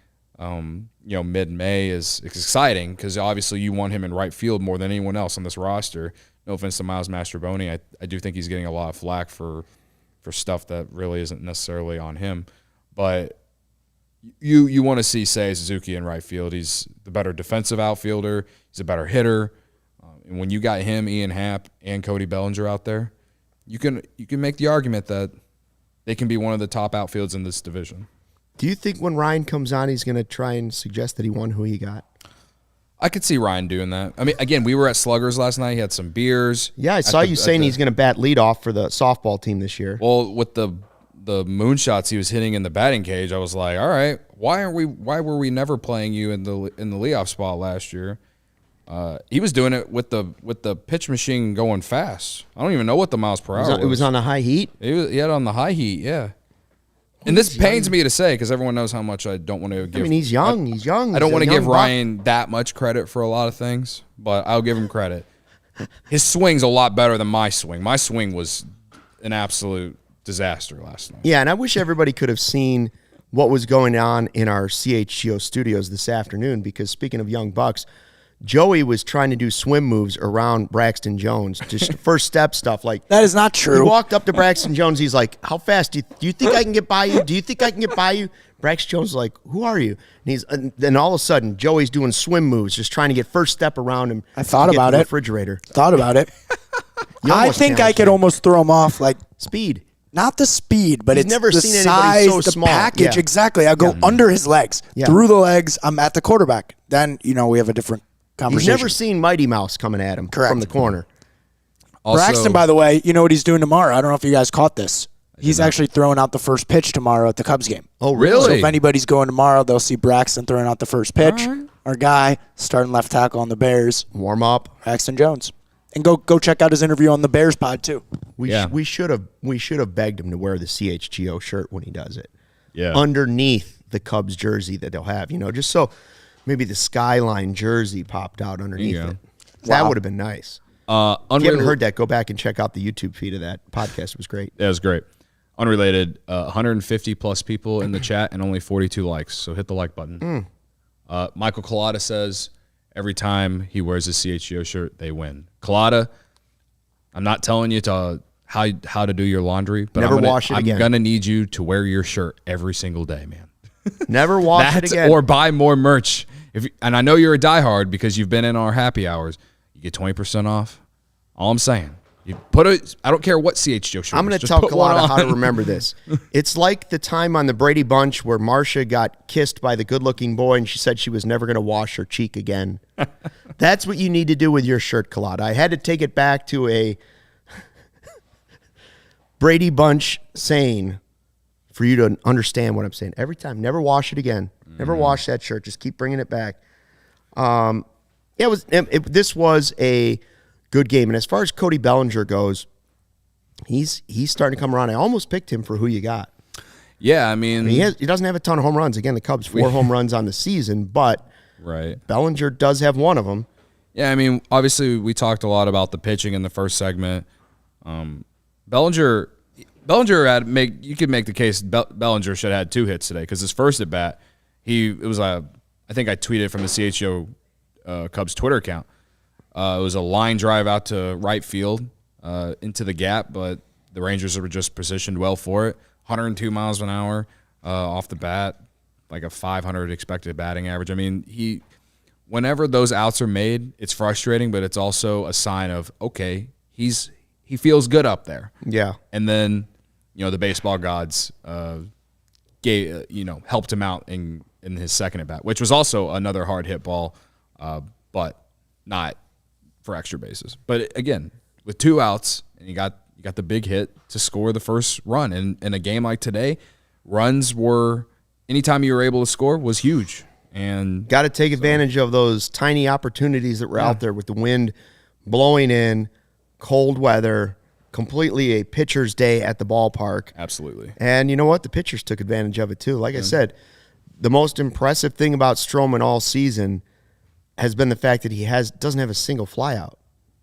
Mid-May is exciting because obviously you want him in right field more than anyone else on this roster. No offense to Miles Mastrobuoni. I do think he's getting a lot of flack for stuff that really isn't necessarily on him. But you want to see Seiya Suzuki in right field. He's the better defensive outfielder. He's a better hitter. And when you got him, Ian Happ, and Cody Bellinger out there, you can make the argument that they can be one of the top outfields in this division. Do you think when Ryan comes on, he's going to try and suggest that he won who he got? I could see Ryan doing that. I mean, again, we were at Sluggers last night. He had some beers. Yeah, I saw you saying he's going to bat leadoff for the softball team this year. Well, with the moonshots he was hitting in the batting cage, I was like, all right, why were we never playing you in the leadoff spot last year? He was doing it with the pitch machine going fast. I don't even know what the miles per hour was. It was on the high heat? He had it on the high heat, yeah. And this pains me to say because everyone knows how much I don't want to give. I mean, he's young. He's young. I don't want to give Ryan that much credit for a lot of things, but I'll give him credit. His swing's a lot better than my swing. My swing was an absolute disaster last night. Yeah, and I wish everybody could have seen what was going on in our CHGO studios this afternoon, because speaking of young bucks, Joey was trying to do swim moves around Braxton Jones, just first step stuff. Like, that is not true. He walked up to Braxton Jones. He's like, "How fast do you think I can get by you? Do you think I can get by you?" Braxton Jones is like, "Who are you?" And then all of a sudden, Joey's doing swim moves, just trying to get first step around him. I thought about it. Refrigerator. Thought about it. I think I could almost throw him off like speed. Not the speed, but He's it's never the seen size, anybody so the small. package. Yeah. Exactly. I go under his legs, through the legs. I'm at the quarterback. Then we have a different conversation. He's never seen Mighty Mouse coming at him from the corner. Also, Braxton, by the way, you know what he's doing tomorrow? I don't know if you guys caught this. He's actually throwing out the first pitch tomorrow at the Cubs game. Oh, really? So if anybody's going tomorrow, they'll see Braxton throwing out the first pitch. All our guy, starting left tackle on the Bears. Warm up. Braxton Jones. And go check out his interview on the Bears pod, too. We should have begged him to wear the CHGO shirt when he does it. Yeah. Underneath the Cubs jersey that they'll have, just so maybe the Skyline jersey popped out underneath it. That would have been nice. If you haven't heard that, go back and check out the YouTube feed of that podcast. It was great. Yeah, it was great. Unrelated, 150 plus people in the chat and only 42 likes. So hit the like button. Michael Collada says every time he wears a CHGO shirt, they win. Collada, I'm not telling you how to do your laundry, but wash it again. I'm gonna need you to wear your shirt every single day, man. Never wash it again. Or buy more merch. And I know you're a diehard because you've been in our happy hours. You get 20% off. All I'm saying. I don't care what CHGO shirt. I'm going to tell Collada how to remember this. It's like the time on the Brady Bunch where Marcia got kissed by the good-looking boy and she said she was never going to wash her cheek again. That's what you need to do with your shirt, Collada. I had to take it back to a Brady Bunch saying for you to understand what I'm saying. Every time, never wash it again. Never wash that shirt. Just keep bringing it back. This was a good game. And as far as Cody Bellinger goes, he's starting to come around. I almost picked him for who you got. Yeah, I mean he doesn't have a ton of home runs. Again, the Cubs 4 home runs on the season, but Bellinger does have one of them. Yeah, I mean, obviously we talked a lot about the pitching in the first segment. Bellinger you could make the case Bellinger should have had 2 hits today because his first at bat, I think I tweeted from the CHGO Cubs Twitter account. It was a line drive out to right field into the gap, but the Rangers were just positioned well for it. 102 miles an hour off the bat, like a 500 expected batting average. I mean, whenever those outs are made, it's frustrating, but it's also a sign of, okay, he feels good up there. Yeah. And then, the baseball gods helped him out in his second at bat, which was also another hard hit ball, but not for extra bases. But again, with 2 outs and you got the big hit to score the first run. And in a game like today, runs were anytime you were able to score was huge. And got to take advantage of those tiny opportunities that were out there with the wind blowing in, cold weather, completely a pitcher's day at the ballpark. Absolutely. And you know what? The pitchers took advantage of it too. Like I said, the most impressive thing about Stroman all season has been the fact that he doesn't have a single flyout.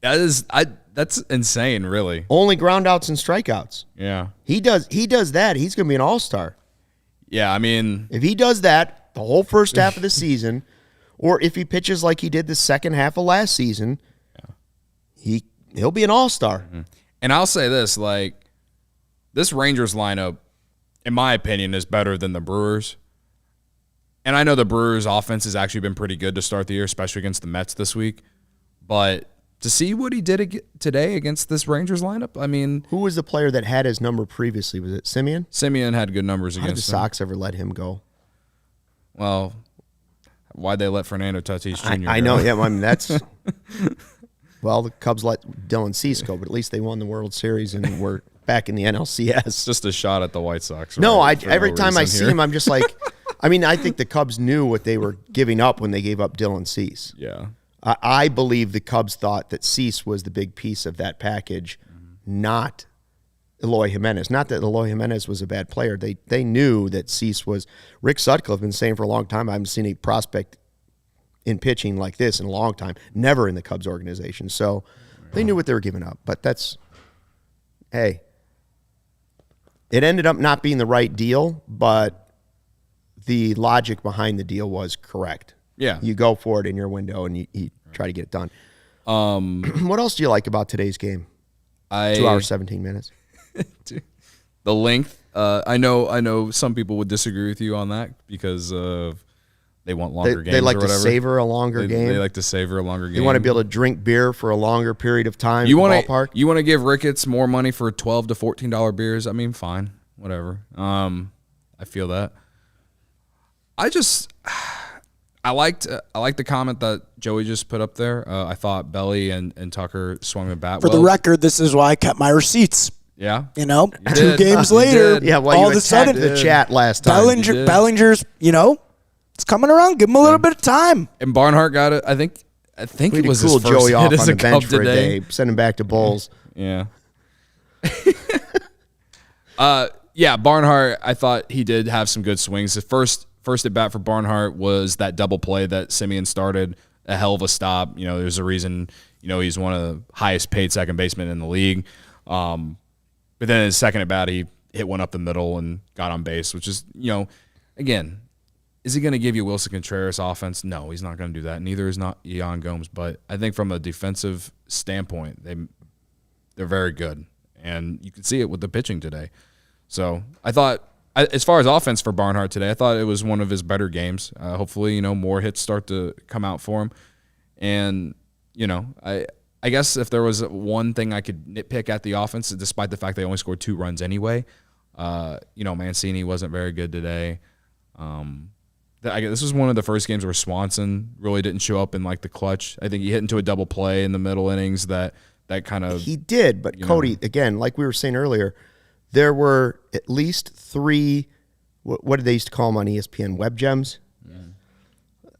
That's insane, really. Only groundouts and strikeouts. Yeah. He does that, he's going to be an all-star. Yeah, I mean, if he does that the whole first half of the season, or if he pitches like he did the second half of last season, he'll be an all-star. Mm-hmm. And I'll say this, this Rangers lineup, in my opinion, is better than the Brewers. And I know the Brewers' offense has actually been pretty good to start the year, especially against the Mets this week. But to see what he did today against this Rangers lineup, I mean... Who was the player that had his number previously? Was it Simeon? Simeon had good numbers against him. How did the Sox ever let him go? Well, why'd they let Fernando Tatis Jr. I know, yeah. I mean, that's... Well, the Cubs let Dylan Cease go, but at least they won the World Series and were back in the NLCS. It's just a shot at the White Sox. No, every time I see him, I'm just like... I think the Cubs knew what they were giving up when they gave up Dylan Cease. Yeah. I believe the Cubs thought that Cease was the big piece of that package, not Eloy Jimenez. Not that Eloy Jimenez was a bad player. They knew that Cease was. Rick Sutcliffe been saying for a long time, I haven't seen a prospect in pitching like this in a long time. Never in the Cubs organization. So they knew what they were giving up. But it ended up not being the right deal, but the logic behind the deal was correct. Yeah. You go for it in your window and you try to get it done. What else do you like about today's game? 2 hours, 17 minutes. The length. I know some people would disagree with you on that because they want longer games. They like or whatever. To savor a longer game. They like to savor a longer game. You want to be able to drink beer for a longer period of time. You want to You want to give Ricketts more money for $12 to $14 beers? I mean, fine, whatever. I feel that. I liked the comment that Joey just put up there. I thought Belly and Tucker swung the bat For the record, this is why I kept my receipts. Yeah. 2 games later, all of a sudden, the chat last time. Bellinger's, It's coming around. Give him a little bit of time. And Barnhart got it. I think it was cool his first Joey hit off as on a the bench Cub for a today. day. Send him back to Bulls. Yeah. Yeah, Barnhart, I thought he did have some good swings. The first at bat for Barnhart was that double play that Simeon started, a hell of a stop. There's a reason, he's one of the highest paid second basemen in the league. But then his second at bat, he hit one up the middle and got on base, which is, again, is he going to give you Wilson Contreras offense? No, he's not going to do that. Neither is not Ian Gomes. But I think from a defensive standpoint, they're very good. And you can see it with the pitching today. So I thought, as far as offense for Barnhart today, I thought it was one of his better games. Hopefully, more hits start to come out for him. And, I guess if there was one thing I could nitpick at the offense, despite the fact they only scored 2 runs anyway, Mancini wasn't very good today. This was one of the first games where Swanson really didn't show up in like the clutch. I think he hit into a double play in the middle innings that kind of... He did, but Cody, again, like we were saying earlier, there were at least 3, what did they used to call them on ESPN, web gems? Yeah.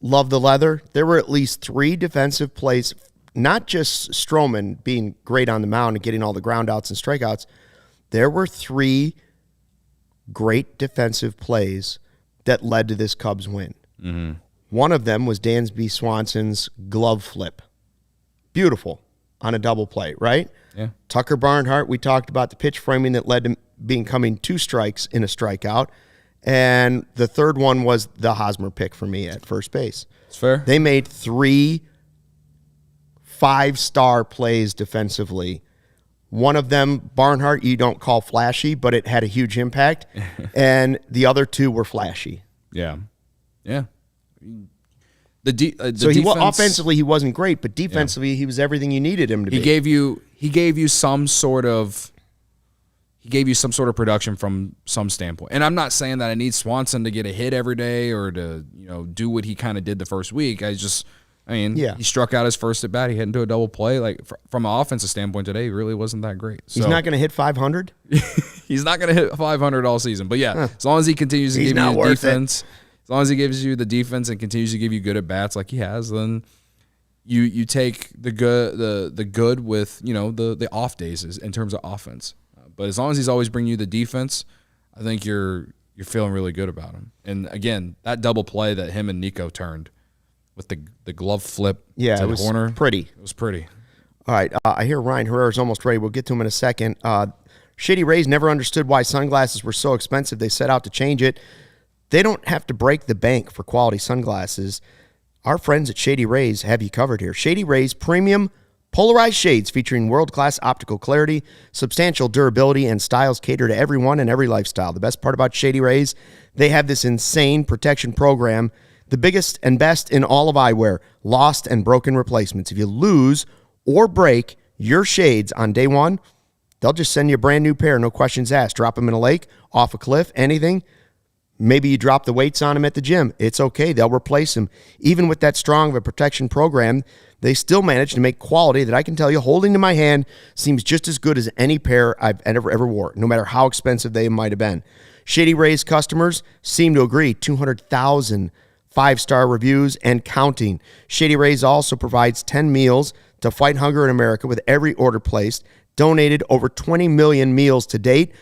Love the leather. There were at least 3 defensive plays, not just Stroman being great on the mound and getting all the ground outs and strikeouts. There were 3 great defensive plays that led to this Cubs win. Mm-hmm. One of them was Dansby Swanson's glove flip. Beautiful on a double play, right? Yeah. Tucker Barnhart, we talked about the pitch framing that led to becoming 2 strikes in a strikeout. And the third one was the Hosmer pick for me at first base. It's fair. They made 3 5-star plays defensively. One of them, Barnhart, you don't call flashy, but it had a huge impact. And the other 2 were flashy. Yeah. Yeah. So defense, offensively he wasn't great, but defensively he was everything you needed him to be. He gave you some sort of production from some standpoint. And I'm not saying that I need Swanson to get a hit every day or to do what he kind of did the first week. He struck out his first at bat. He hit into a double play. Like from an offensive standpoint today, he really wasn't that great. So, he's not going to hit 500. He's not going to hit 500 all season. But yeah, as long as he continues to give you the defense. As long as he gives you the defense and continues to give you good at bats like he has, then you take the good with the off days in terms of offense. But as long as he's always bringing you the defense, I think you're feeling really good about him. And again, that double play that him and Nico turned with the glove flip to the corner, pretty. It was pretty. All right, I hear Ryan Herrera's almost ready. We'll get to him in a second. Shady Rays never understood why sunglasses were so expensive. They set out to change it. They don't have to break the bank for quality sunglasses. Our friends at Shady Rays have you covered here. Shady Rays premium polarized shades featuring world-class optical clarity, substantial durability, and styles cater to everyone and every lifestyle. The best part about Shady Rays, they have this insane protection program, the biggest and best in all of eyewear, lost and broken replacements. If you lose or break your shades on day 1, they'll just send you a brand new pair, no questions asked. Drop them in a lake, off a cliff, anything. Maybe you drop the weights on them at the gym. It's okay. They'll replace them. Even with that strong of a protection program, they still manage to make quality that I can tell you, holding to my hand, seems just as good as any pair I've ever wore, no matter how expensive they might have been. Shady Rays customers seem to agree. 200,000 5-star reviews and counting. Shady Rays also provides 10 meals to fight hunger in America with every order placed. Donated over 20 million meals to date.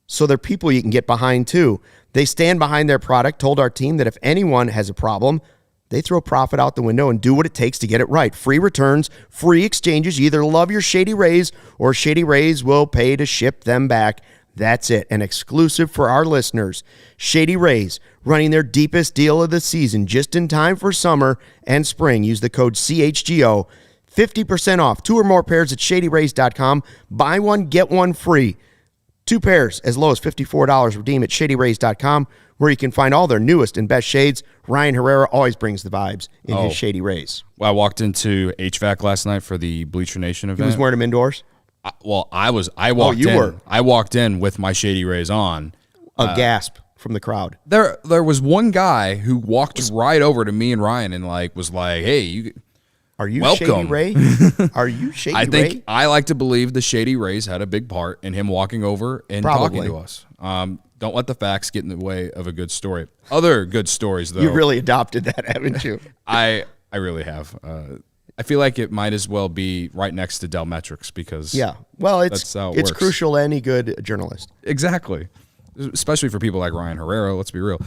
So they're people you can get behind too. They stand behind their product, told our team that if anyone has a problem, they throw profit out the window and do what it takes to get it right. Free returns, free exchanges. You either love your Shady Rays or Shady Rays will pay to ship them back. That's it. An exclusive for our listeners. Shady Rays running their deepest deal of the season just in time for summer and spring. Use the code CHGO. 50% off. 2 or more pairs at shadyrays.com. Buy one, get one free. 2 pairs as low as $54. Redeem at shadyrays.com, where you can find all their newest and best shades. Ryan Herrera always brings the vibes in his Shady Rays. Well, I walked into HVAC last night for the Bleacher Nation event. He was wearing them indoors? I walked in with my Shady Rays on. A gasp from the crowd. There was one guy who walked right over to me and Ryan and was like, "Hey, are you welcome. Shady Ray? Are you Shady Ray?" I think I like to believe the Shady Rays had a big part in him walking over and talking to us. Don't let the facts get in the way of a good story. Other good stories, though. You really adopted that, haven't you? I really have. I feel like it might as well be right next to Dell Metrics because well, it's works. Crucial to any good journalist. Exactly, especially for people like Ryan Herrera. Let's be real.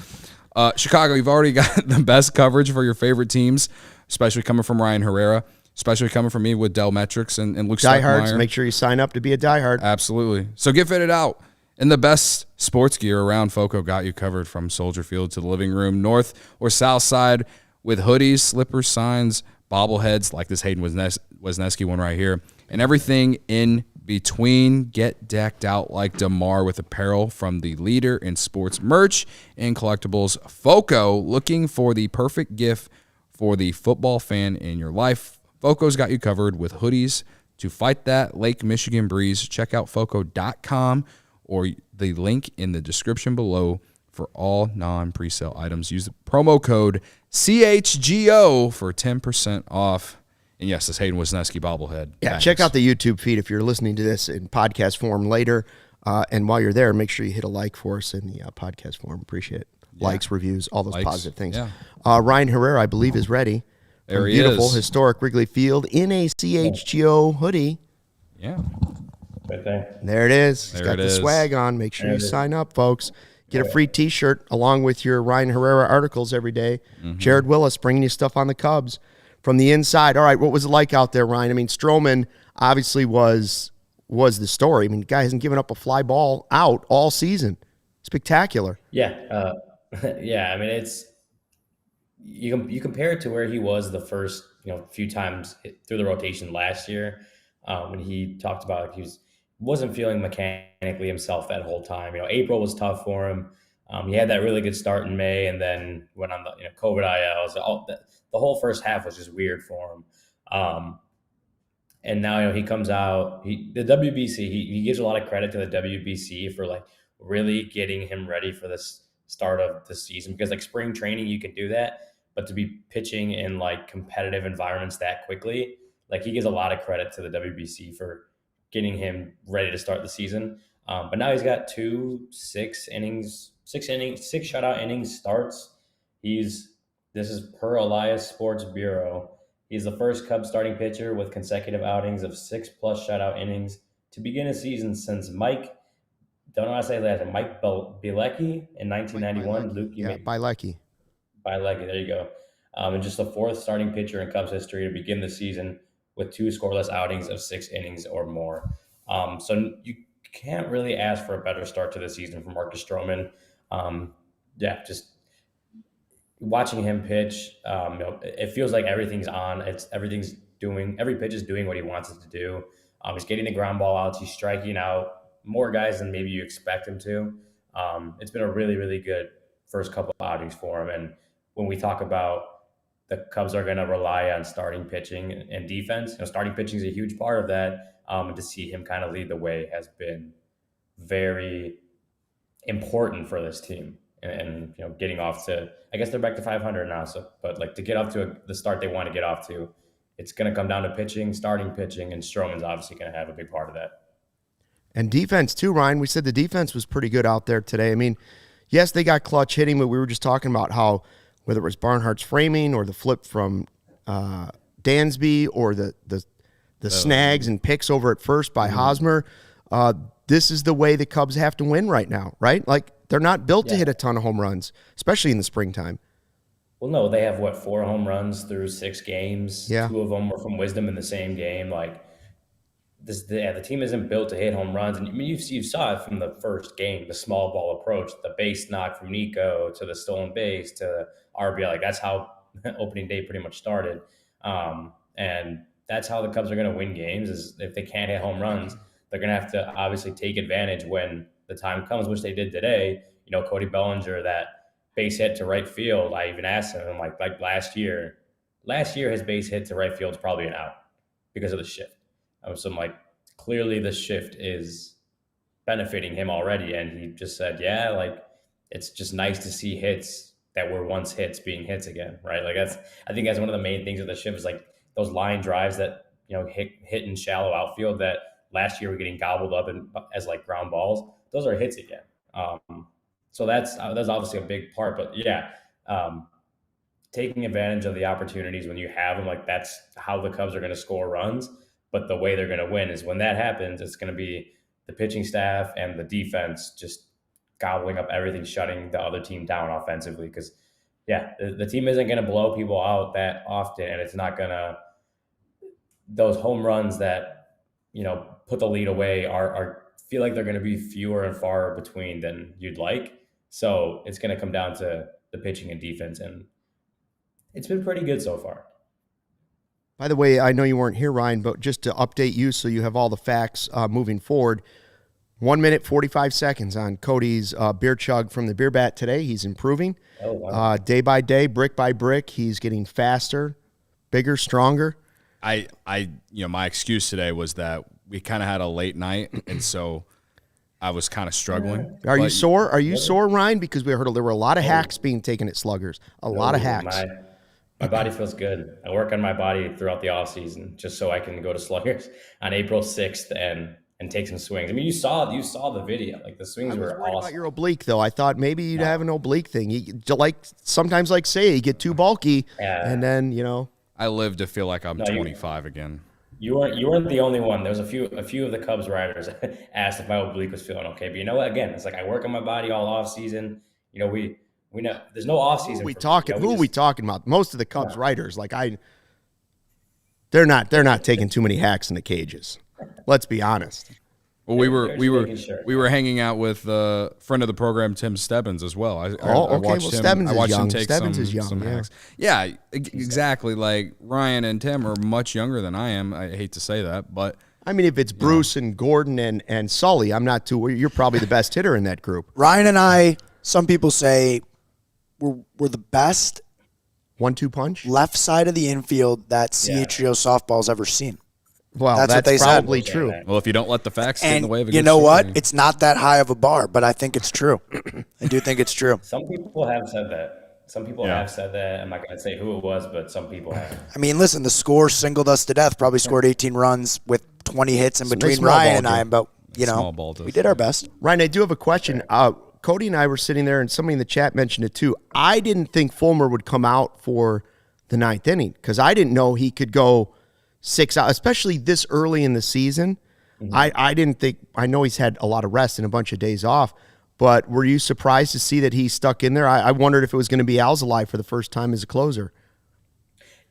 Chicago, you've already got the best coverage for your favorite teams, especially coming from Ryan Herrera, especially coming from me with Dell Metrics and Luke Diehards, make sure you sign up to be a diehard. Absolutely. So get fitted out in the best sports gear around. Foco got you covered from Soldier Field to the living room, north or south side, with hoodies, slippers, signs, bobbleheads like this Hayden Wesneski one right here, and everything in between. Get decked out like DeMar with apparel from the leader in sports merch and collectibles, Foco. Looking for the perfect gift for the football fan in your life? Foco's got you covered with hoodies to fight that Lake Michigan breeze. Check out foco.com or the link in the description below for all non-presale items. Use the promo code CHGO for 10% off. And yes, this Hayden Wesneski bobblehead. Yeah, check out the YouTube feed if you're listening to this in podcast form later. And while you're there, make sure you hit a like for us in the podcast form. Appreciate it. Yeah. Likes, reviews, all those positive things. Yeah. Ryan Herrera, I believe, is ready. There he beautiful, is. Historic Wrigley Field in a CHGO hoodie. Yeah. Right there. There it is. There He's got it the is. swag on. Make sure you sign up, folks. Get a free T-shirt along with your Ryan Herrera articles every day. Mm-hmm. Jared Willis bringing you stuff on the Cubs from the inside. All right, what was it like out there, Ryan? I mean, Stroman obviously was the story. I mean, the guy hasn't given up a fly ball out all season. Spectacular. Yeah. Yeah, I mean, it's you compare it to where he was the first few times through the rotation last year, when he talked about he wasn't feeling mechanically himself that whole time. April was tough for him. He had that really good start in May, and then went on the COVID ILs. The whole first half was just weird for him. And now he comes out. The WBC. He gives a lot of credit to the WBC for like really getting him ready for this start of the season, because like spring training you can do that, but to be pitching in like competitive environments that quickly, like he gives a lot of credit to the WBC for getting him ready to start the season. But now he's got 6 shutout innings starts. This is per Elias Sports Bureau. He's the first Cubs starting pitcher with consecutive outings of 6+ shutout innings to begin a season since Mike Bielecki in 1991. Luke, Bielecki. Bielecki, there you go. And just the 4th starting pitcher in Cubs history to begin the season with 2 scoreless outings of 6 innings or more. So you can't really ask for a better start to the season from Marcus Stroman. Just watching him pitch, it feels like everything's on. Every pitch is doing what he wants it to do. He's getting the ground ball outs. He's striking out more guys than maybe you expect him to. It's been a really, really good first couple of outings for him. And when we talk about the Cubs are going to rely on starting pitching and defense, starting pitching is a huge part of that. And to see him kind of lead the way has been very important for this team. And getting off to, I guess they're back to 500 now. But like to get off to the start they want to get off to, it's going to come down to pitching, starting pitching, and Stroman's obviously going to have a big part of that. And defense too, Ryan. We said the defense was pretty good out there today. I mean, yes, they got clutch hitting, but we were just talking about how whether it was Barnhart's framing or the flip from Dansby or the snags and picks over at first by Hosmer, this is the way the Cubs have to win right now, right? Like they're not built to hit a ton of home runs, especially in the springtime. Well, no, they have 4 home runs through 6 games. Yeah. 2 of them were from Wisdom in the same game. Like the team isn't built to hit home runs. And I mean, you saw it from the first game, the small ball approach, the base knock from Nico to the stolen base to the RBI. Like that's how opening day pretty much started. And that's how the Cubs are going to win games, is if they can't hit home runs, they're going to have to obviously take advantage when the time comes, which they did today. Cody Bellinger, that base hit to right field. I even asked him, like last year his base hit to right field is probably an out because of the shift. So I'm like, clearly the shift is benefiting him already. And he just said, yeah, like it's just nice to see hits that were once hits being hits again, right? Like I think that's one of the main things of the shift is like those line drives that, hit in shallow outfield that last year were getting gobbled up as like ground balls. Those are hits again. So that's obviously a big part. But yeah, taking advantage of the opportunities when you have them, like that's how the Cubs are going to score runs. But the way they're going to win is when that happens, it's going to be the pitching staff and the defense just gobbling up everything, shutting the other team down offensively. Because, yeah, the team isn't going to blow people out that often, and it's not going to – those home runs that, put the lead away are feel like they're going to be fewer and far between than you'd like. So it's going to come down to the pitching and defense, and it's been pretty good so far. By the way, I know you weren't here, Ryan, but just to update you so you have all the facts moving forward, 1 minute, 45 seconds on Cody's beer chug from the beer bat today. He's improving day by day, brick by brick. He's getting faster, bigger, stronger. My excuse today was that we kind of had a late night, and so I was kind of struggling. Are you sore? Are you sore, Ryan? Because we heard there were a lot of hacks being taken at Sluggers. A lot of hacks. My body feels good. I work on my body throughout the off season just so I can go to Sluggers on April 6th and take some swings. I mean, you saw the video. Like the swings were awesome. About your oblique, though. I thought maybe you'd have an oblique thing. You sometimes say you get too bulky, and then I live to feel like I'm 25 again. You weren't the only one. There was a few of the Cubs writers asked if my oblique was feeling okay. But you know what? Again, it's like I work on my body all off season. We know there's no off season. Who are we talking about? Most of the Cubs writers, they're not taking too many hacks in the cages. Let's be honest. Well, we were hanging out with a friend of the program, Tim Stebbins, as well. I watched him. Stebbins is young. Take Stebbins is young. Some hacks. Yeah, exactly. Like Ryan and Tim are much younger than I am. I hate to say that, but I mean, if it's Bruce and Gordon and Sully, I'm not too worried. You're probably the best hitter in that group. Ryan and I, some people say we're the best 1-2 punch left side of the infield that CHGO softball's ever seen. Well, that's what they probably said. True. Well, if you don't let the facts get in the way of a good you know story. what? It's not that high of a bar, but I think it's true. I do think it's true. Some people have said that. I'm not going to say who it was, but some people have. I mean, listen, the score singled us to death. Probably scored 18 runs with 20 hits in between Ryan and I, but we did our best. Ryan, I do have a question. Cody and I were sitting there, and somebody in the chat mentioned it too. I didn't think Fulmer would come out for the 9th inning because I didn't know he could go 6 out, especially this early in the season. Mm-hmm. I didn't think. I know he's had a lot of rest and a bunch of days off, but were you surprised to see that he stuck in there? I wondered if it was going to be ALLCITY for the first time as a closer.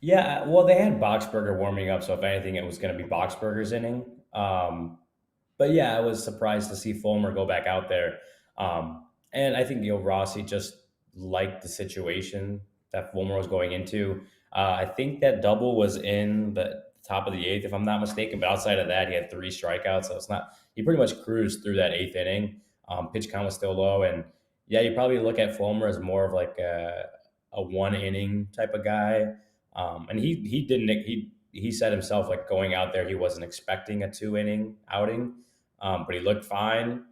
Yeah, well, they had Boxberger warming up, so if anything, it was going to be Boxberger's inning. But yeah, I was surprised to see Fulmer go back out there. And I think Rossi just liked the situation that Fulmer was going into. I think that double was in the top of the 8th, if I'm not mistaken. But outside of that, he had 3 strikeouts. So it's not. He pretty much cruised through that 8th inning. Pitch count was still low, and yeah, you probably look at Fulmer as more of like a 1 inning type of guy. And he didn't. He said himself, like going out there, he wasn't expecting a 2 inning outing, but he looked fine.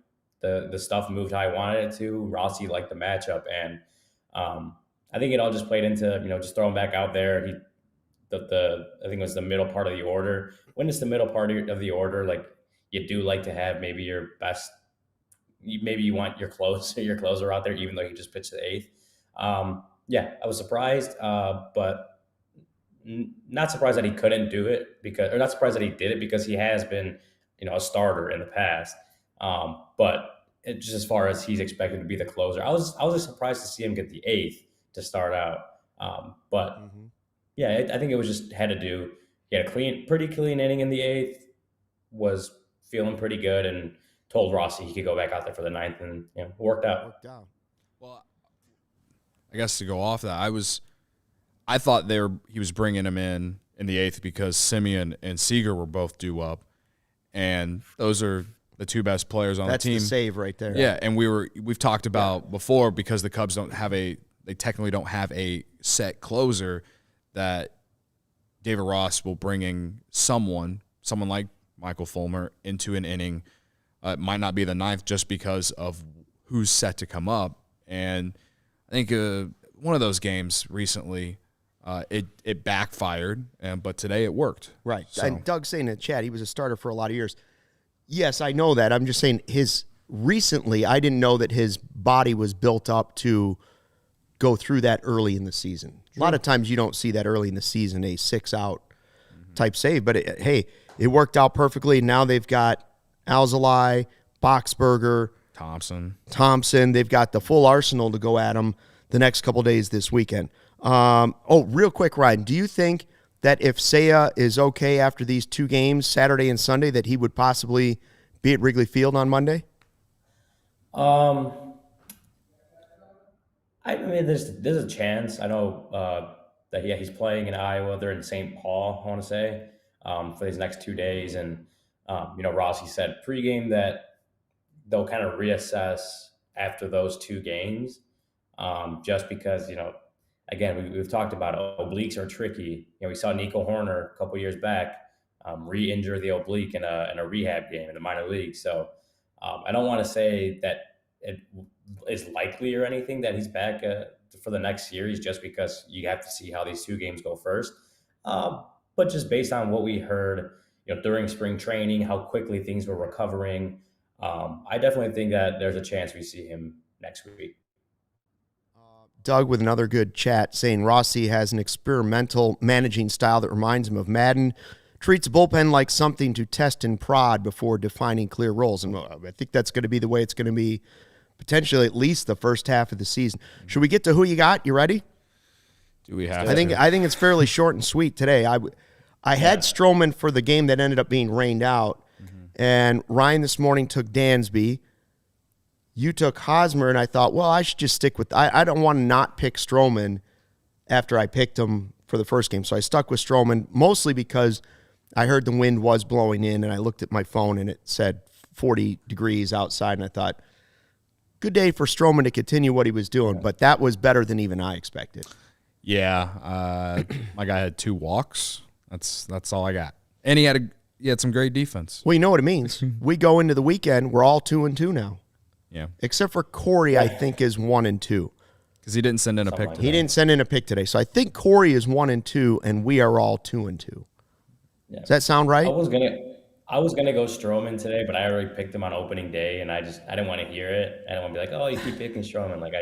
The stuff moved how I wanted it to. Rossi liked the matchup, and I think it all just played into just throwing back out there. I think it was the middle part of the order. When it's the middle part of the order, like you do like to have maybe your best. Maybe you want your closer out there, even though he just pitched the 8th. Yeah, I was surprised, but not surprised that he couldn't do it or not surprised that he did it because he has been a starter in the past. But just as far as he's expected to be the closer, I was just surprised to see him get the 8th to start out. Yeah, I think it was just had to do. He had a pretty clean inning in the 8th, was feeling pretty good, and told Rossi he could go back out there for the 9th, and it worked out. Well, I guess to go off that, I thought he was bringing him in the 8th because Simeon and Seager were both due up, and those are the 2 best players on the team. That's the save right there. Yeah, and we've talked about before because the Cubs they technically don't have a set closer that David Ross will bring in someone like Michael Fulmer into an inning. It might not be the 9th just because of who's set to come up. And I think one of those games recently, it backfired, but today it worked. Right. So. And Doug's saying in the chat he was a starter for a lot of years. Yes, I know that. I'm just saying recently, I didn't know that his body was built up to go through that early in the season. A lot of times you don't see that early in the season, a 6-out type save. But, it worked out perfectly. Now they've got ALLCITY, Boxberger, Thompson. They've got the full arsenal to go at them the next couple days this weekend. Real quick, Ryan, do you think that if Seiya is okay after these 2 games, Saturday and Sunday, that he would possibly be at Wrigley Field on Monday? I mean, there's a chance. I know that he's playing in Iowa. They're in St. Paul, I want to say, for these next 2 days. And Rossi said pregame that they'll kind of reassess after those 2 games, just because again we've talked about obliques are tricky. We saw Nico Horner a couple years back re-injure the oblique in a rehab game in the minor league. So I don't want to say that it is likely or anything that he's back for the next series, just because you have to see how these 2 games go first. But just based on what we heard, during spring training, how quickly things were recovering, I definitely think that there's a chance we see him next week. Doug with another good chat saying Rossi has an experimental managing style that reminds him of Madden. Treats a bullpen like something to test and prod before defining clear roles. And I think that's going to be the way it's going to be potentially at least the first half of the season. Should we get to who you got? You ready? Do we have I think it's fairly short and sweet today. I had Stroman for the game that ended up being rained out, and Ryan this morning took Dansby. You took Hosmer, and I thought, well, I should just stick with – I don't want to not pick Stroman after I picked him for the first game. So I stuck with Stroman, mostly because I heard the wind was blowing in, and I looked at my phone, and it said 40 degrees outside, and I thought, good day for Stroman to continue what he was doing. But that was better than even I expected. Yeah, my guy had 2 walks. That's all I got. And he had some great defense. Well, you know what it means. We go into the weekend, we're all 2-2 now. Yeah. Except for Corey, I think, is 1-2. Because he didn't send in a pick today. He didn't send in a pick today. So I think Corey is 1-2, and we are all 2-2. Yeah. Does that sound right? I was gonna go Stroman today, but I already picked him on opening day, and I didn't want to hear it. I didn't want to be like, oh, you keep picking Stroman. Like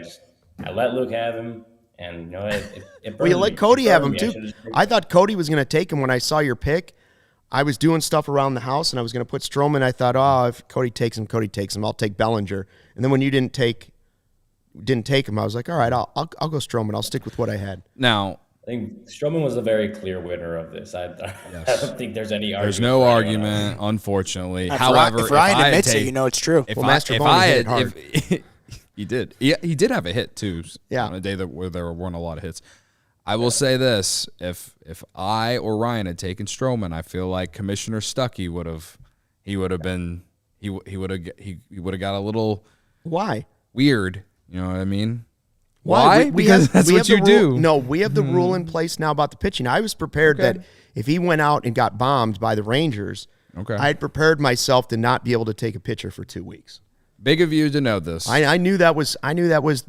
I let Luke have him, and it well, you let Cody have him too. I thought Cody was going to take him when I saw your pick. I was doing stuff around the house, and I was going to put Stroman. I thought, if Cody takes him, I'll take Bellinger. And then when you didn't take him, I was like, all right, I'll go Stroman. I'll stick with what I had. Now, I think Stroman was a very clear winner of this. I don't think there's any argument. There's no argument, unfortunately. However, if Ryan admits it, it's true. He did. He did have a hit too. Yeah. On a day where there weren't a lot of hits. I will say this: if I or Ryan had taken Stroman, I feel like Commissioner Stuckey would have got a little weird. You know what I mean? Why? Because that's what you do. No, we have the rule in place now about the pitching. I was prepared that if he went out and got bombed by the Rangers, I had prepared myself to not be able to take a pitcher for 2 weeks. Big of you to know this. I knew that was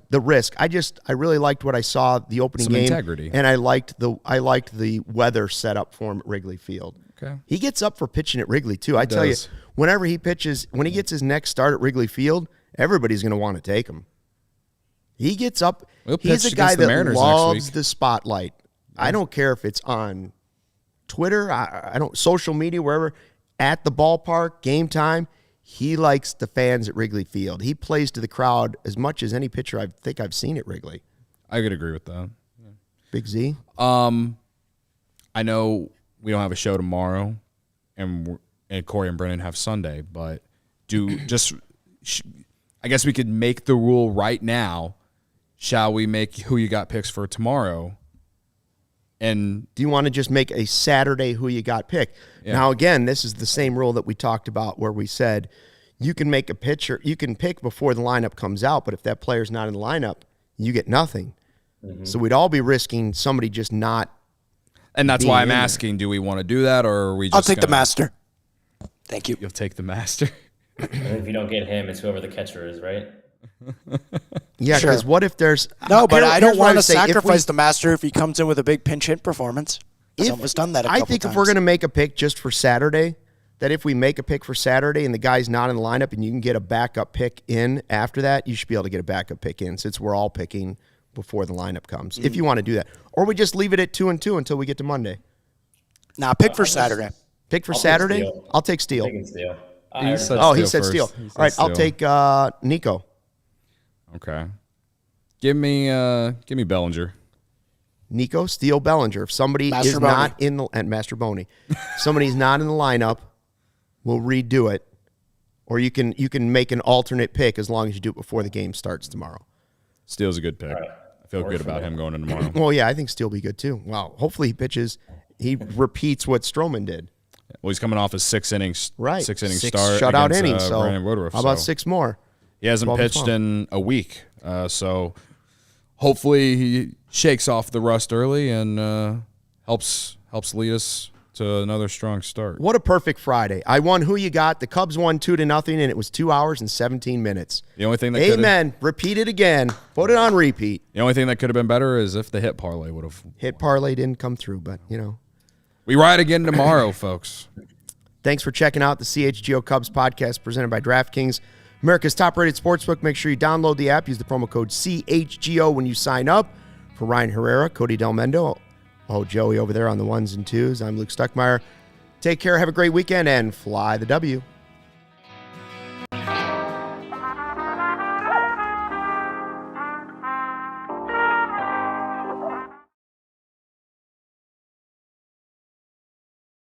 the risk. I really liked what I saw the opening game. Integrity. And I liked the weather set up for him at Wrigley Field. Okay. He gets up for pitching at Wrigley too. I tell you, whenever he pitches, when he gets his next start at Wrigley Field, everybody's going to want to take him. He gets up. He's a guy that loves the spotlight. Yeah. I don't care if it's on Twitter, social media, wherever, at the ballpark, game time. He likes the fans at Wrigley Field. He plays to the crowd as much as any pitcher I think I've seen at Wrigley. I could agree with that. Yeah. Big Z? I know we don't have a show tomorrow, and Corey and Brennan have Sunday, but I guess we could make the rule right now. Shall we make who you got picks for tomorrow? And do you want to just make a Saturday who you got pick? Yeah. Now, again, this is the same rule that we talked about where we said you can make a pitcher, you can pick before the lineup comes out, but if that player's not in the lineup, you get nothing. Mm-hmm. So we'd all be risking somebody just not. And that's why I'm asking, do we want to do that, or are we just I'll take the master. Thank you. You'll take the master. And if you don't get him, it's whoever the catcher is, right? Yeah, because what if there's... No, but I don't want to sacrifice the master if he comes in with a big pinch hit performance. Someone's done that a couple I think times. if we're going to make a pick just for Saturday, that if we make a pick for Saturday and the guy's not in the lineup and you can get a backup pick in after that, you should be able to get a backup pick in since we're all picking before the lineup comes, if you want to do that. Or we just leave it at 2-2 until we get to Monday. Nah, pick for Saturday. Pick for Saturday? I'll take Steele. Taking Steele. He said Steele. He said All right, Steele. I'll take Nico. Okay. Give me Bellinger. Nico, Steele, Bellinger. If somebody Master is Boney. not in the – and Master Boney. Somebody's not in the lineup, we'll redo it. Or you can make an alternate pick as long as you do it before the game starts tomorrow. Steele's a good pick. Right. I feel good about him going in tomorrow. Well, yeah, I think Steele will be good too. Wow. Hopefully he pitches – he repeats what Stroman did. Well, he's coming off a 6 innings, Right. 6 inning Six start shutout against, innings. So Brandon Woodruff. how about So 6 more? He hasn't 12 and pitched 12. in a week, so hopefully he shakes off the rust early and helps lead us to another strong start. What a perfect Friday. I won Who You Got. The Cubs won 2-0, and it was 2 hours and 17 minutes. The only thing that Amen. Repeat it again. Put it on repeat. The only thing that could have been better is if the hit parlay would have. Hit parlay didn't come through, but, We ride again tomorrow, folks. Thanks for checking out the CHGO Cubs podcast presented by DraftKings, America's top-rated sportsbook. Make sure you download the app. Use the promo code CHGO when you sign up. For Ryan Herrera, Cody Delmendo, Joey over there on the 1s and 2s, I'm Luke Stuckmeyer. Take care, have a great weekend, and fly the W.